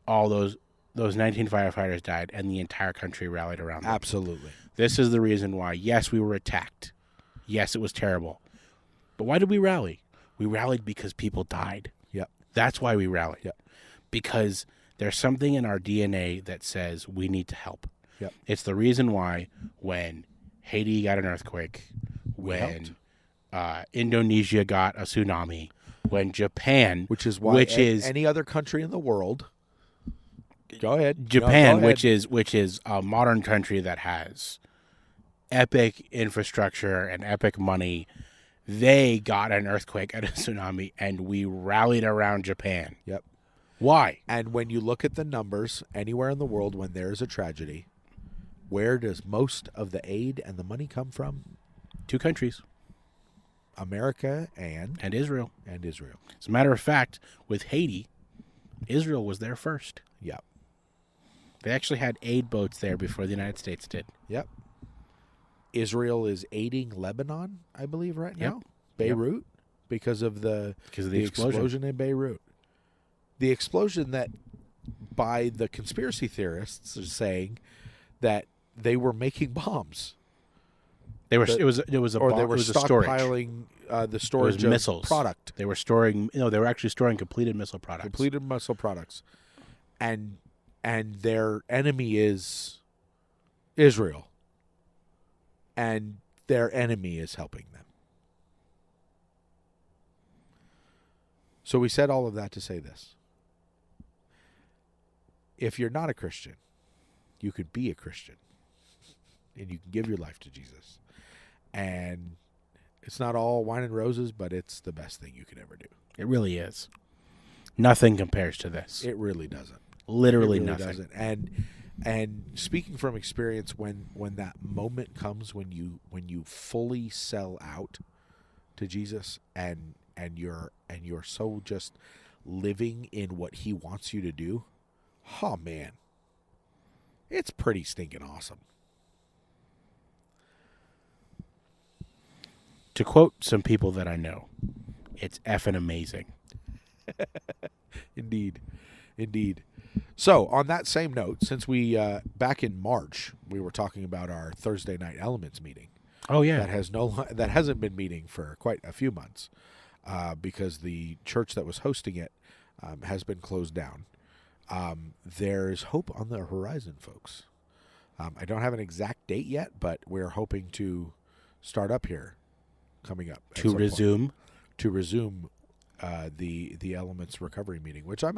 all those 19 firefighters died and the entire country rallied around them. Absolutely. This is the reason why, yes, we were attacked. Yes, it was terrible. But why did we rally? We rallied because people died. Yep. That's why we rallied. Yep. Because there's something in our DNA that says we need to help. Yep. It's the reason why when Haiti got an earthquake, We when Indonesia got a tsunami, when Japan, Which is why is any other country in the world. Go ahead. Japan, No, go ahead. which is a modern country that has epic infrastructure and epic money, they got an earthquake and a tsunami, and we rallied around Japan. Yep. Why? And when you look at the numbers anywhere in the world when there is a tragedy, where does most of the aid and the money come from? 2 countries. America and Israel. Israel. As a matter of fact, with Haiti, Israel was there first. Yep. They actually had aid boats there before the United States did. Yep. Israel is aiding Lebanon, I believe, right Yep. now. Beirut, because of the explosion in Beirut. The explosion that, by the conspiracy theorists, are saying that they were making bombs. They were. The- it was a Or bomb. they it were was a storage. stockpiling the It was storage of missiles. product. They were storing. No, they were actually storing completed missile products. Completed missile products. And their enemy is Israel. And their enemy is helping them. So we said all of that to say this. If you're not a Christian, you could be a Christian. And you can give your life to Jesus. And it's not all wine and roses, but it's the best thing you could ever do. It really is. Nothing compares to this. It really doesn't. Literally It really nothing. doesn't. And speaking from experience, when that moment comes when you fully sell out to Jesus and you're so just living in what he wants you to do, oh man, it's pretty stinking awesome. To quote some people that I know, it's effing amazing. Indeed. So, on that same note, since we back in March we were talking about our Thursday night Elements meeting, Oh yeah. that hasn't been meeting for quite a few months because the church that was hosting it has been closed down. There's hope on the horizon, folks. I don't have an exact date yet, but we're hoping to start up here coming up at to some point. resume. The Elements recovery meeting, which I'll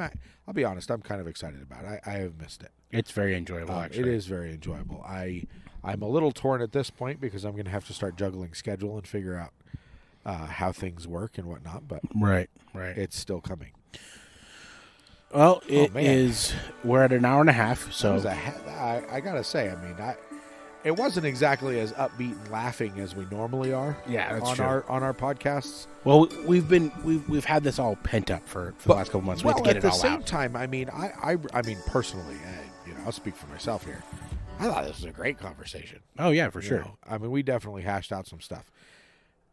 be honest, I'm kind of excited about. I have missed it. It's very enjoyable. Actually, It is very enjoyable. I'm a little torn at this point because I'm going to have to start juggling schedule and figure out how things work and whatnot. But Right. it's still coming. Well, it man. is. We're at an hour and a half, so I gotta say, I mean, it wasn't exactly as upbeat and laughing as we normally are. Yeah, that's on true. our podcasts. well, we've had this all pent up for the last couple months. We have to get at it the all same out. time, I mean, I mean, personally, I'll speak for myself here. I thought this was a great conversation. Oh yeah, for You sure. know, I mean, we definitely hashed out some stuff,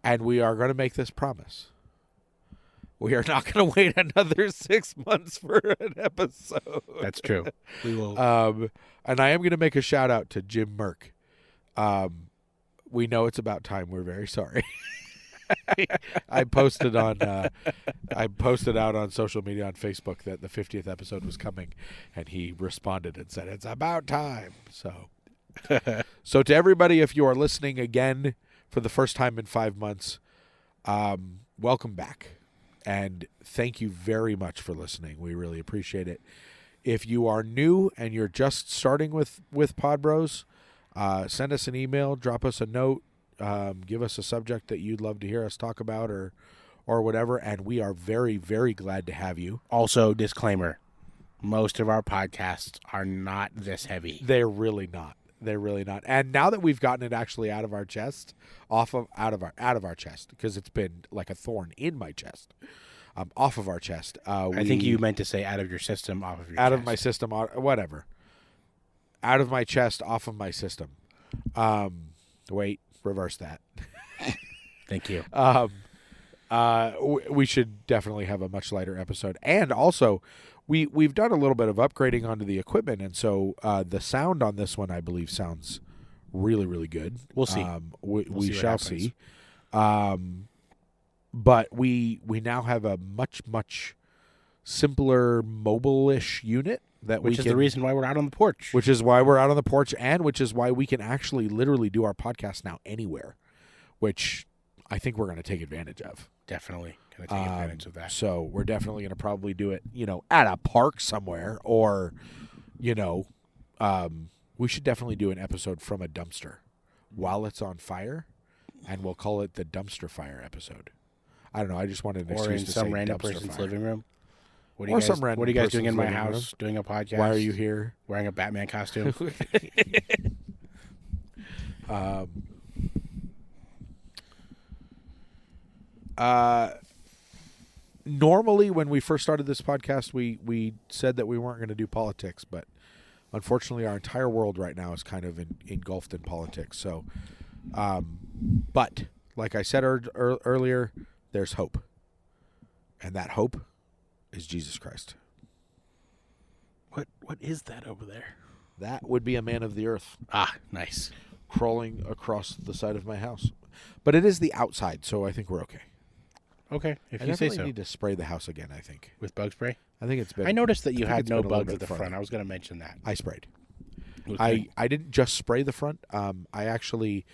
and we are going to make this promise. We are not going to wait another 6 months for an episode. That's true. We will. And I am going to make a shout out to Jim Merck. We know it's about time. We're very sorry. I posted out on social media on Facebook that the 50th episode was coming, and he responded and said it's about time. So to everybody, if you are listening again for the first time in 5 months, welcome back, and thank you very much for listening. We really appreciate it. If you are new and you're just starting with Podbros, send us an email, drop us a note, give us a subject that you'd love to hear us talk about or whatever, and we are very, very glad to have you. Also, disclaimer: most of our podcasts are not this heavy. They're really not. They're really not. And now that we've gotten it actually out of our chest, out of our chest, because it's been like a thorn in my chest, off of our chest. I think you meant to say out of your system, off of your out chest. of my system, whatever. Out of my chest, off of my system. Wait, reverse that. Thank you. We should definitely have a much lighter episode, and also we've done a little bit of upgrading onto the equipment, and so the sound on this one, I believe, sounds really, really good. We'll see. We see what shall happens. see. But we now have a much simpler mobile-ish unit that Which is the reason why we're out on the porch. which is why we're out on the porch, and which is why we can actually literally do our podcast now anywhere, which I think we're going to take advantage of. Definitely going to take advantage of that. So we're definitely going to probably do it, at a park somewhere, or, we should definitely do an episode from a dumpster while it's on fire, and we'll call it the dumpster fire episode. I don't know. I just wanted an Or excuse in to some say random dumpster person's fire. living room. What Or some random What are you guys doing in person's my living room. house? Doing a podcast? Why are you here? Wearing a Batman costume? Normally, when we first started this podcast, we said that we weren't going to do politics, but unfortunately, our entire world right now is kind of engulfed in politics. So, but like I said earlier, there's hope, and that hope is Jesus Christ. What is that over there? That would be a man of the earth Ah, nice. crawling across the side of my house, but it is the outside, so I think we're okay. Okay, if I you say definitely so. need to spray the house again. I think. With bug spray? I think it's been. I noticed that you think had it's no been a little bugs bit at the further. front. I was going to mention that. I sprayed. Okay. I didn't just spray the front. I actually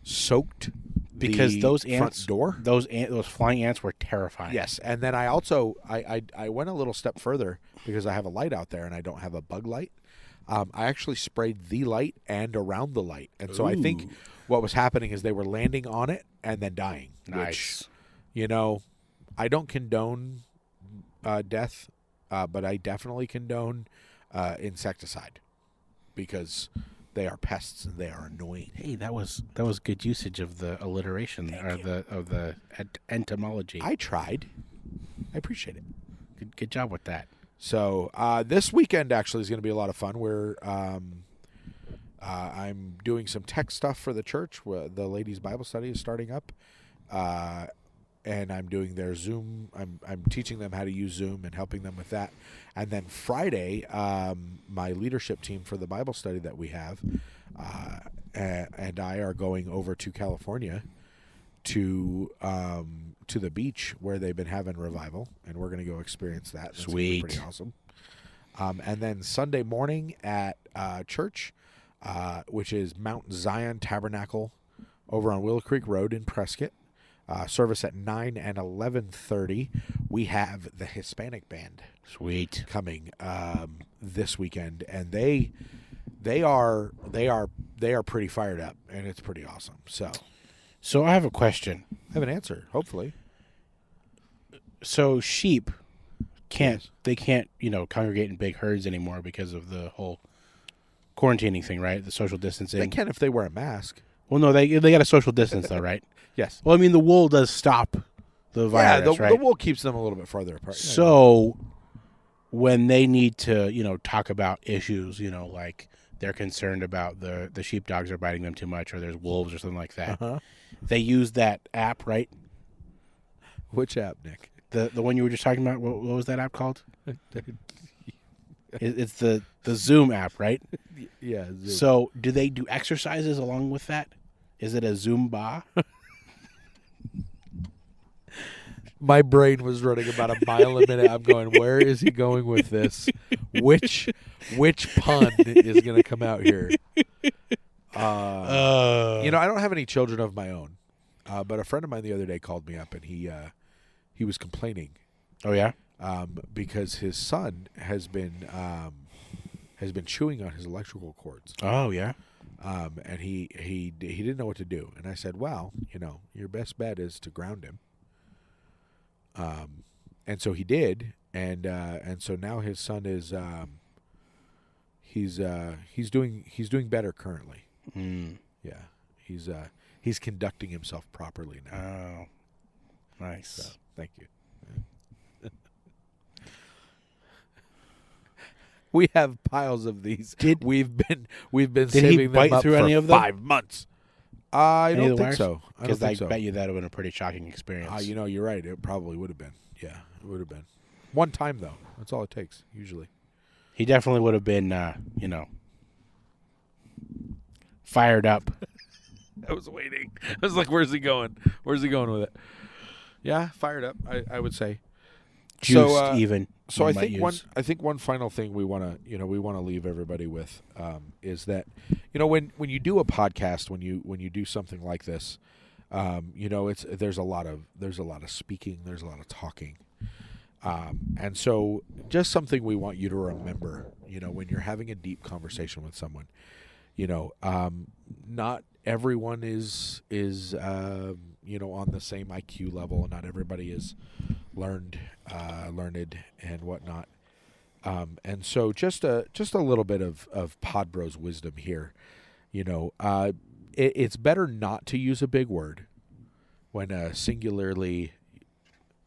soaked Because the those front ants, door. those flying ants were terrifying. Yes, and then I also I went a little step further because I have a light out there and I don't have a bug light. I actually sprayed the light and around the light, and so I think Ooh. what was happening is they were landing on it and then dying. Nice. Which, I don't condone death, but I definitely condone insecticide because they are pests and they are annoying. Hey, that was good usage of the alliteration of the entomology. I tried. I appreciate it. Good job with that. So this weekend actually is going to be a lot of fun. I'm doing some tech stuff for the church. The ladies' Bible study is starting up, and I'm doing their Zoom. I'm teaching them how to use Zoom and helping them with that. And then Friday, my leadership team for the Bible study that we have, and I are going over to California to the beach where they've been having revival, and we're going to go experience that. That's gonna be Sweet. pretty awesome. And then Sunday morning at church, which is Mount Zion Tabernacle over on Willow Creek Road in Prescott, service at 9 and 11:30. We have the Hispanic band Sweet. coming this weekend, and they are pretty fired up, and it's pretty awesome. So So I have a question. I have an answer, hopefully. So sheep can't congregate in big herds anymore because of the whole quarantining thing, right? The social distancing. They can if they wear a mask. Well, no, they got a social distance though, right? Yes. Well, I mean, the wool does stop the virus, the right? wool keeps them a little bit farther apart. So when they need to, talk about issues, like they're concerned about the sheepdogs are biting them too much, or there's wolves or something like that, they use that app, right? Which app, Nick? The one you were just talking about. What was that app called? It's the Zoom app, right? Yeah. Zoom. So do they do exercises along with that? Is it a Zumba? My brain was running about a mile a minute. I'm going, where is he going with this? Which pun is going to come out here? I don't have any children of my own, but a friend of mine the other day called me up, and he was complaining. Oh yeah, because his son has been chewing on his electrical cords. Oh yeah, and he didn't know what to do. And I said, well, your best bet is to ground him. And so he did, and so now his son is he's doing better currently. Yeah, he's conducting himself properly now. Oh, nice. So, thank you. We have piles of these. We've been saving he them bite up through for any of them? 5 months. I don't think wires? so. Because I bet you that would have been a pretty shocking experience. You're right. It probably would have been. Yeah, it would have been. One time, though. That's all it takes, usually. He definitely would have been, fired up. I was waiting. I was like, where's he going? Where's he going with it? Yeah, fired up, I would say. Juiced even. So I think one final thing we want to leave everybody with is that when you do a podcast, when you do something like this, there's a lot of speaking, there's a lot of talking, and so just something we want you to remember, when you're having a deep conversation with someone, not everyone is on the same IQ level, and not everybody is learned and whatnot, and so just a little bit of Podbros wisdom here. It's better not to use a big word when a singularly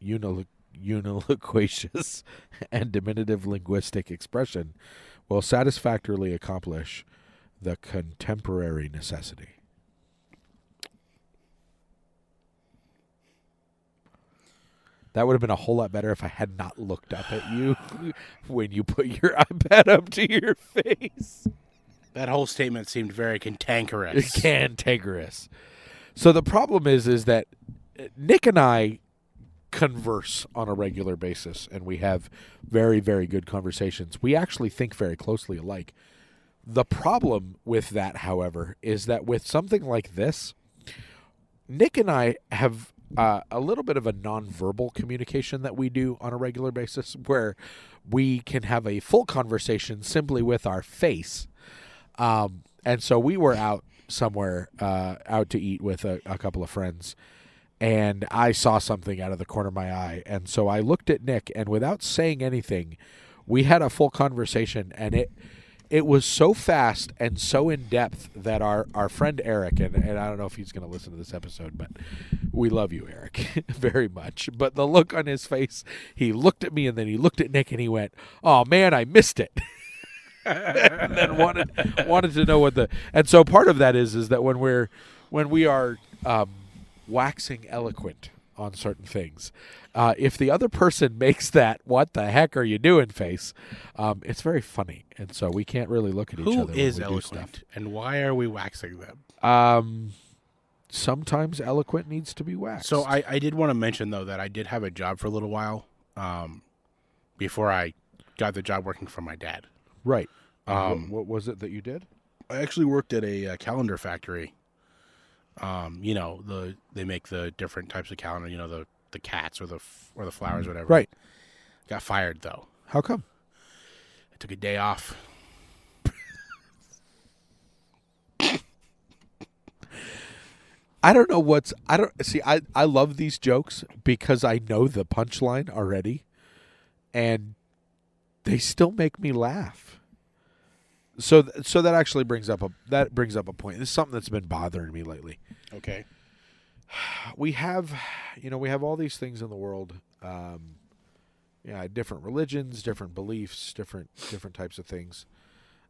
uniloquacious and diminutive linguistic expression will satisfactorily accomplish the contemporary necessity. That would have been a whole lot better if I had not looked up at you when you put your iPad up to your face. That whole statement seemed very cantankerous. Cantankerous. So the problem is that Nick and I converse on a regular basis, and we have very, very good conversations. We actually think very closely alike. The problem with that, however, is that with something like this, Nick and I have a little bit of a nonverbal communication that we do on a regular basis, where we can have a full conversation simply with our face. And so we were out somewhere, out to eat with a couple of friends, and I saw something out of the corner of my eye. And so I looked at Nick, and without saying anything, we had a full conversation, and it was so fast and so in depth that our friend Eric, and I don't know if he's going to listen to this episode, but we love you, Eric, very much. But the look on his face, he looked at me and then he looked at Nick and he went, "Oh man, I missed it." And then wanted to know what and so part of that is that when we are waxing eloquent on certain things, if the other person makes that "what the heck are you doing" face, it's very funny, and so we can't really look at each other. Who is when we eloquent, and why are we waxing them? Sometimes eloquent needs to be waxed. So I did want to mention though that I did have a job for a little while, before I got the job working for my dad. Right. What was it that you did? I actually worked at a calendar factory. They make the different types of calendar. The cats or the flowers, whatever. Right. Got fired though. How come? I took a day off. I don't know I love these jokes because I know the punchline already. and they still make me laugh. So that actually brings up a point. This is something that's been bothering me lately. Okay. We have all these things in the world. Different religions, different beliefs, different types of things.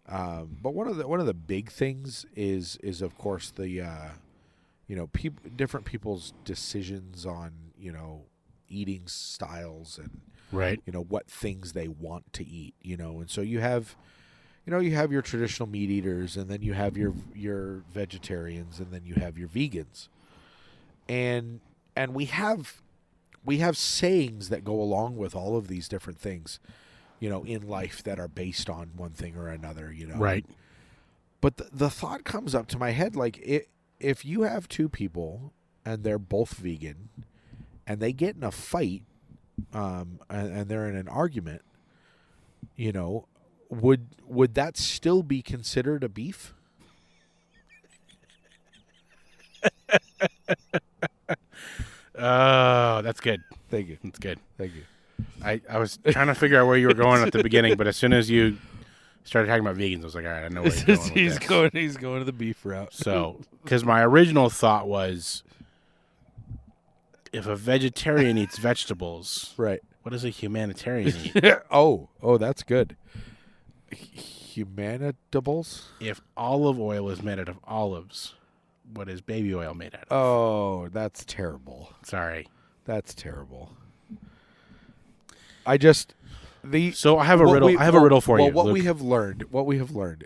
But one of the big things is of course the different people's decisions on eating styles and Right. what things they want to eat. And so you have your traditional meat eaters, and then you have your vegetarians, and then you have your vegans, and we have sayings that go along with all of these different things, in life that are based on one thing or another, Right. But the thought comes up to my head, like, if you have two people and they're both vegan and they get in a fight, and they're in an argument, would that still be considered a beef? Oh, that's good. Thank you. That's good. Thank you. I was trying to figure out where you were going at the beginning, but as soon as you started talking about vegans, I was like, all right, I know where you're going with this. He's going to the beef route. So, because my original thought was, if a vegetarian eats vegetables, Right. what does a humanitarian eat? Oh, that's good. Humanitables? If olive oil is made out of olives, what is baby oil made out of? Oh, that's terrible. Sorry. That's terrible. So I have a riddle. I have a riddle for you. What Luke. we have learned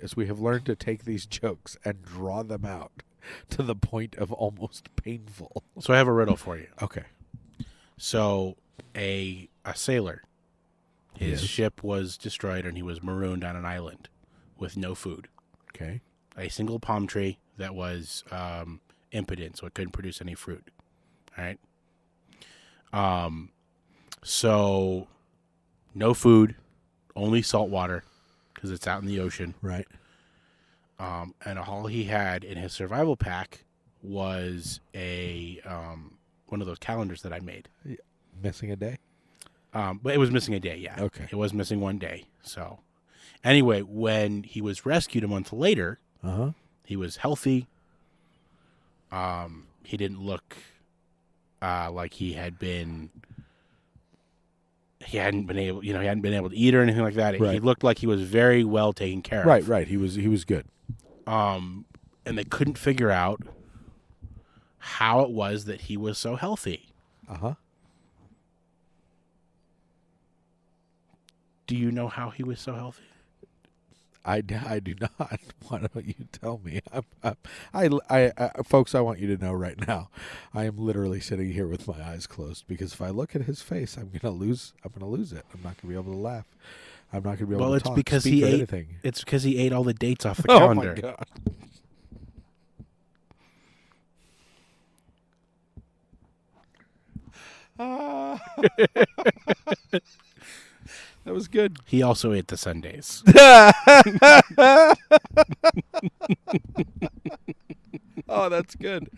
is we have learned to take these jokes and draw them out to the point of almost painful. So I have a riddle for you. Okay. So a sailor, his Yes. ship was destroyed and he was marooned on an island with no food. Okay. A single palm tree that was impotent, so it couldn't produce any fruit. All right. So no food, only salt water because it's out in the ocean. Right. And all he had in his survival pack was a one of those calendars that I made. Missing a day? But it was missing a day, yeah. Okay. It was missing one day. So anyway, when he was rescued a month later, he was healthy. He didn't look like he hadn't been able to eat or anything like that. Right. He looked like he was very well taken care of. Right. He was good. And they couldn't figure out how it was that he was so healthy. Do you know how he was so healthy? I do not. Why don't you tell me? I folks, I want you to know right now, I am literally sitting here with my eyes closed because if I look at his face, I'm gonna lose it. I'm not gonna be able to laugh. I'm not gonna be able to talk. Because speak, he or ate. anything. It's because he ate all the dates off the Oh calendar. my god. That was good. He also ate the Sundays. Oh, that's good.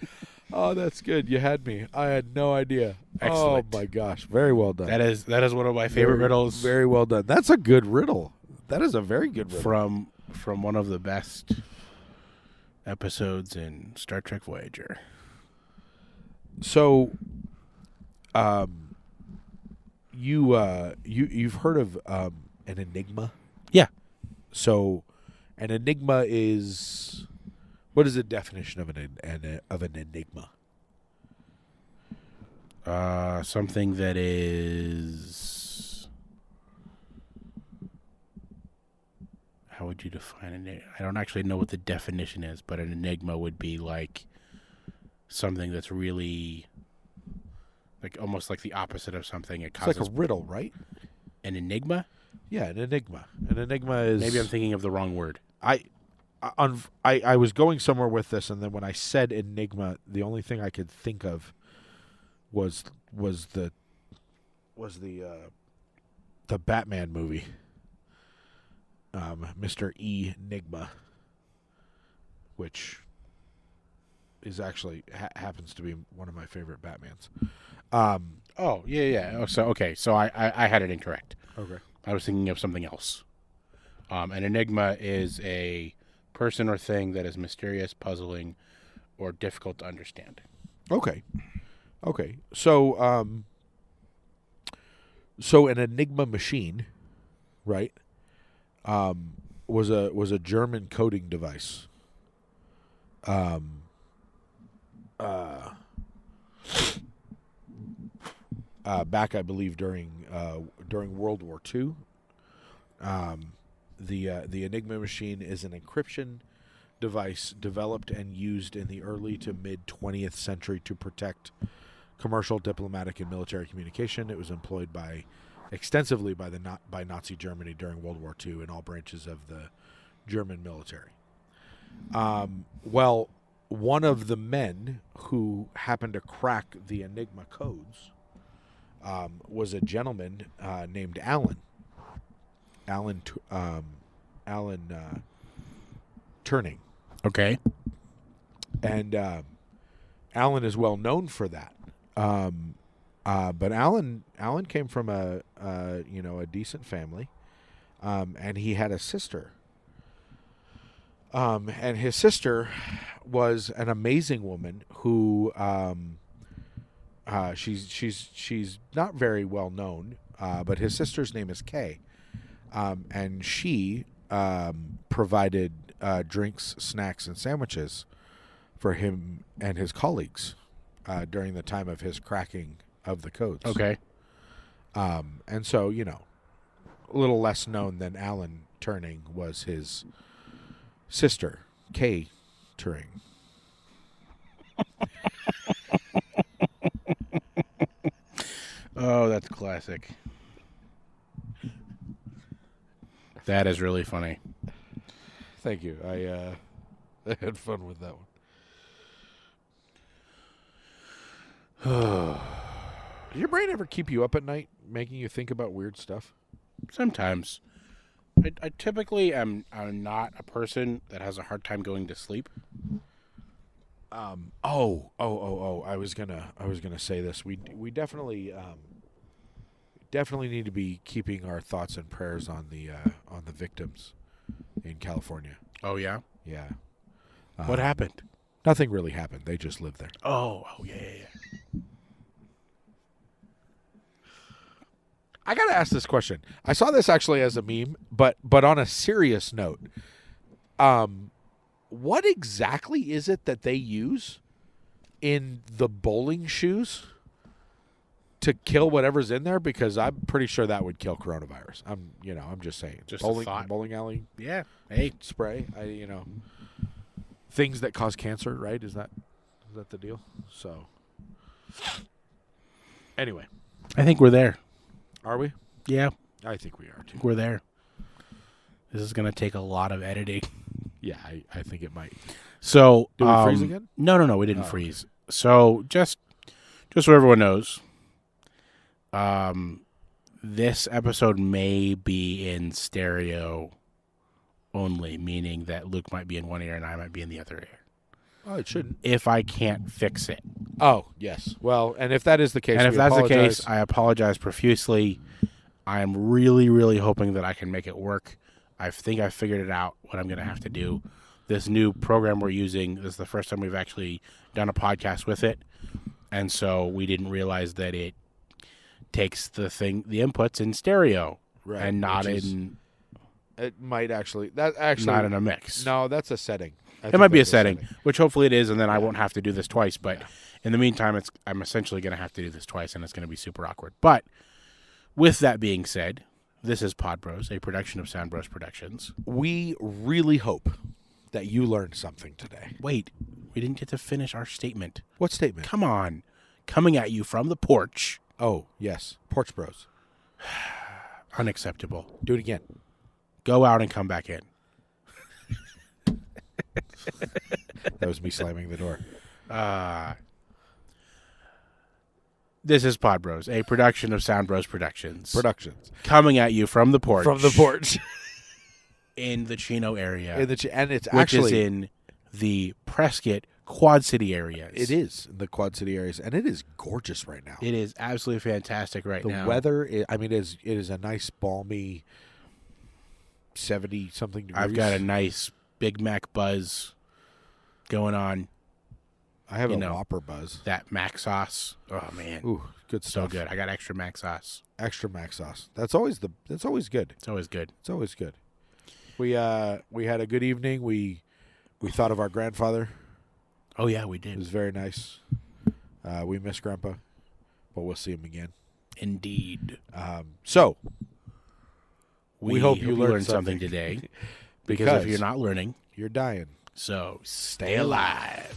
Oh, that's good. You had me. I had no idea. Excellent. Oh my gosh, very well done. That is one of my favorite riddles. Very well done. That's a good riddle. That is a very good riddle. From one of the best episodes in Star Trek Voyager. So, you've heard of an enigma? Yeah. So, an enigma is, what is the definition of an enigma? Something that is. How would you define it? I don't actually know what the definition is, but an enigma would be like something that's really like almost like the opposite of something. It causes It's like a riddle, right? an enigma. Yeah, an enigma. An enigma is, Maybe I'm thinking of the wrong word. I was going somewhere with this, and then when I said enigma, the only thing I could think of was the Batman movie, Mr. Enigma, which is actually happens to be one of my favorite Batmans. Oh, yeah. Oh, so, okay. So I had it incorrect. Okay. I was thinking of something else. An enigma is a person or thing that is mysterious, puzzling, or difficult to understand. Okay. So, so an Enigma machine, right? Was a German coding device. Back, I believe, during World War II. The Enigma machine is an encryption device developed and used in the early to mid 20th century to protect commercial, diplomatic, and military communication. It was employed extensively by Nazi Germany during World War II in all branches of the German military. Well, one of the men who happened to crack the Enigma codes was a gentleman named Alan. Alan Turing. Okay. And Alan is well known for that. But Alan came from a decent family, and he had a sister. And his sister was an amazing woman who she's not very well known, but his sister's name is Kay, and she provided drinks, snacks, and sandwiches for him and his colleagues during the time of his cracking of the codes. Okay. And so, a little less known than Alan Turing was his sister, Kay Turing. Oh, that's classic. That is really funny. Thank you. I had fun with that one. Did your brain ever keep you up at night, making you think about weird stuff? Sometimes. I typically am not a person that has a hard time going to sleep. I was gonna say this. We definitely need to be keeping our thoughts and prayers on the victims in California. Oh, yeah? Yeah. What happened? Nothing really happened. They just lived there. Oh, yeah. I gotta ask this question. I saw this actually as a meme, but on a serious note, what exactly is it that they use in the bowling shoes to kill whatever's in there? Because I'm pretty sure that would kill coronavirus. I'm just saying. Just a thought. Bowling alley Yeah. Hey. spray. Things that cause cancer, right? Is that the deal? So, anyway, I think we're there. are we? Yeah. I think we are too. We're there. This is going to take a lot of editing. Yeah, I think it might. So, Did we freeze again? No, we didn't freeze. So, just so everyone knows, this episode may be in stereo only, meaning that Luke might be in one ear and I might be in the other ear. Oh, it shouldn't. If I can't fix it. Oh, yes. Well, and if that is the case, And if we that's apologize. the case, I apologize profusely. I am really, really hoping that I can make it work. I think I figured it out, what I'm going to have to do. This new program we're using, this is the first time we've actually done a podcast with it. And so we didn't realize that it takes the inputs in stereo, Right, and not which is- in It might actually. not in a mix. No, that's a setting. I It think might be a that's setting, which hopefully it is, and then I won't have to do this twice. But in the meantime, I'm essentially going to have to do this twice, and it's going to be super awkward. But with that being said, this is Podbros, a production of Sound Bros Productions. We really hope that you learned something today. Wait, we didn't get to finish our statement. What statement? Come on. Coming at you from the porch. Oh, yes. Porch Bros. Unacceptable. Do it again. Go out and come back in. That was me slamming the door. This is Podbros, a production of Sound Bros Productions. Productions. Coming at you from the porch. From the porch. In the Chino area. And it's which actually is in the Prescott Quad City areas. It is in the Quad City areas, and it is gorgeous right now. It is absolutely fantastic right The now. weather, it is a nice balmy 70-something degrees. I've got a nice Big Mac buzz going on. I have a Whopper buzz. That Mac sauce. Oh man. Ooh, good So stuff. good. I got extra Mac sauce. Extra Mac sauce. That's always good. It's always good. It's always good. We had a good evening. We thought of our grandfather. Oh yeah, we It did. was very nice. We miss Grandpa, but we'll see him again. Indeed. So we hope you learned something today. Because if you're not learning, you're dying. so stay alive.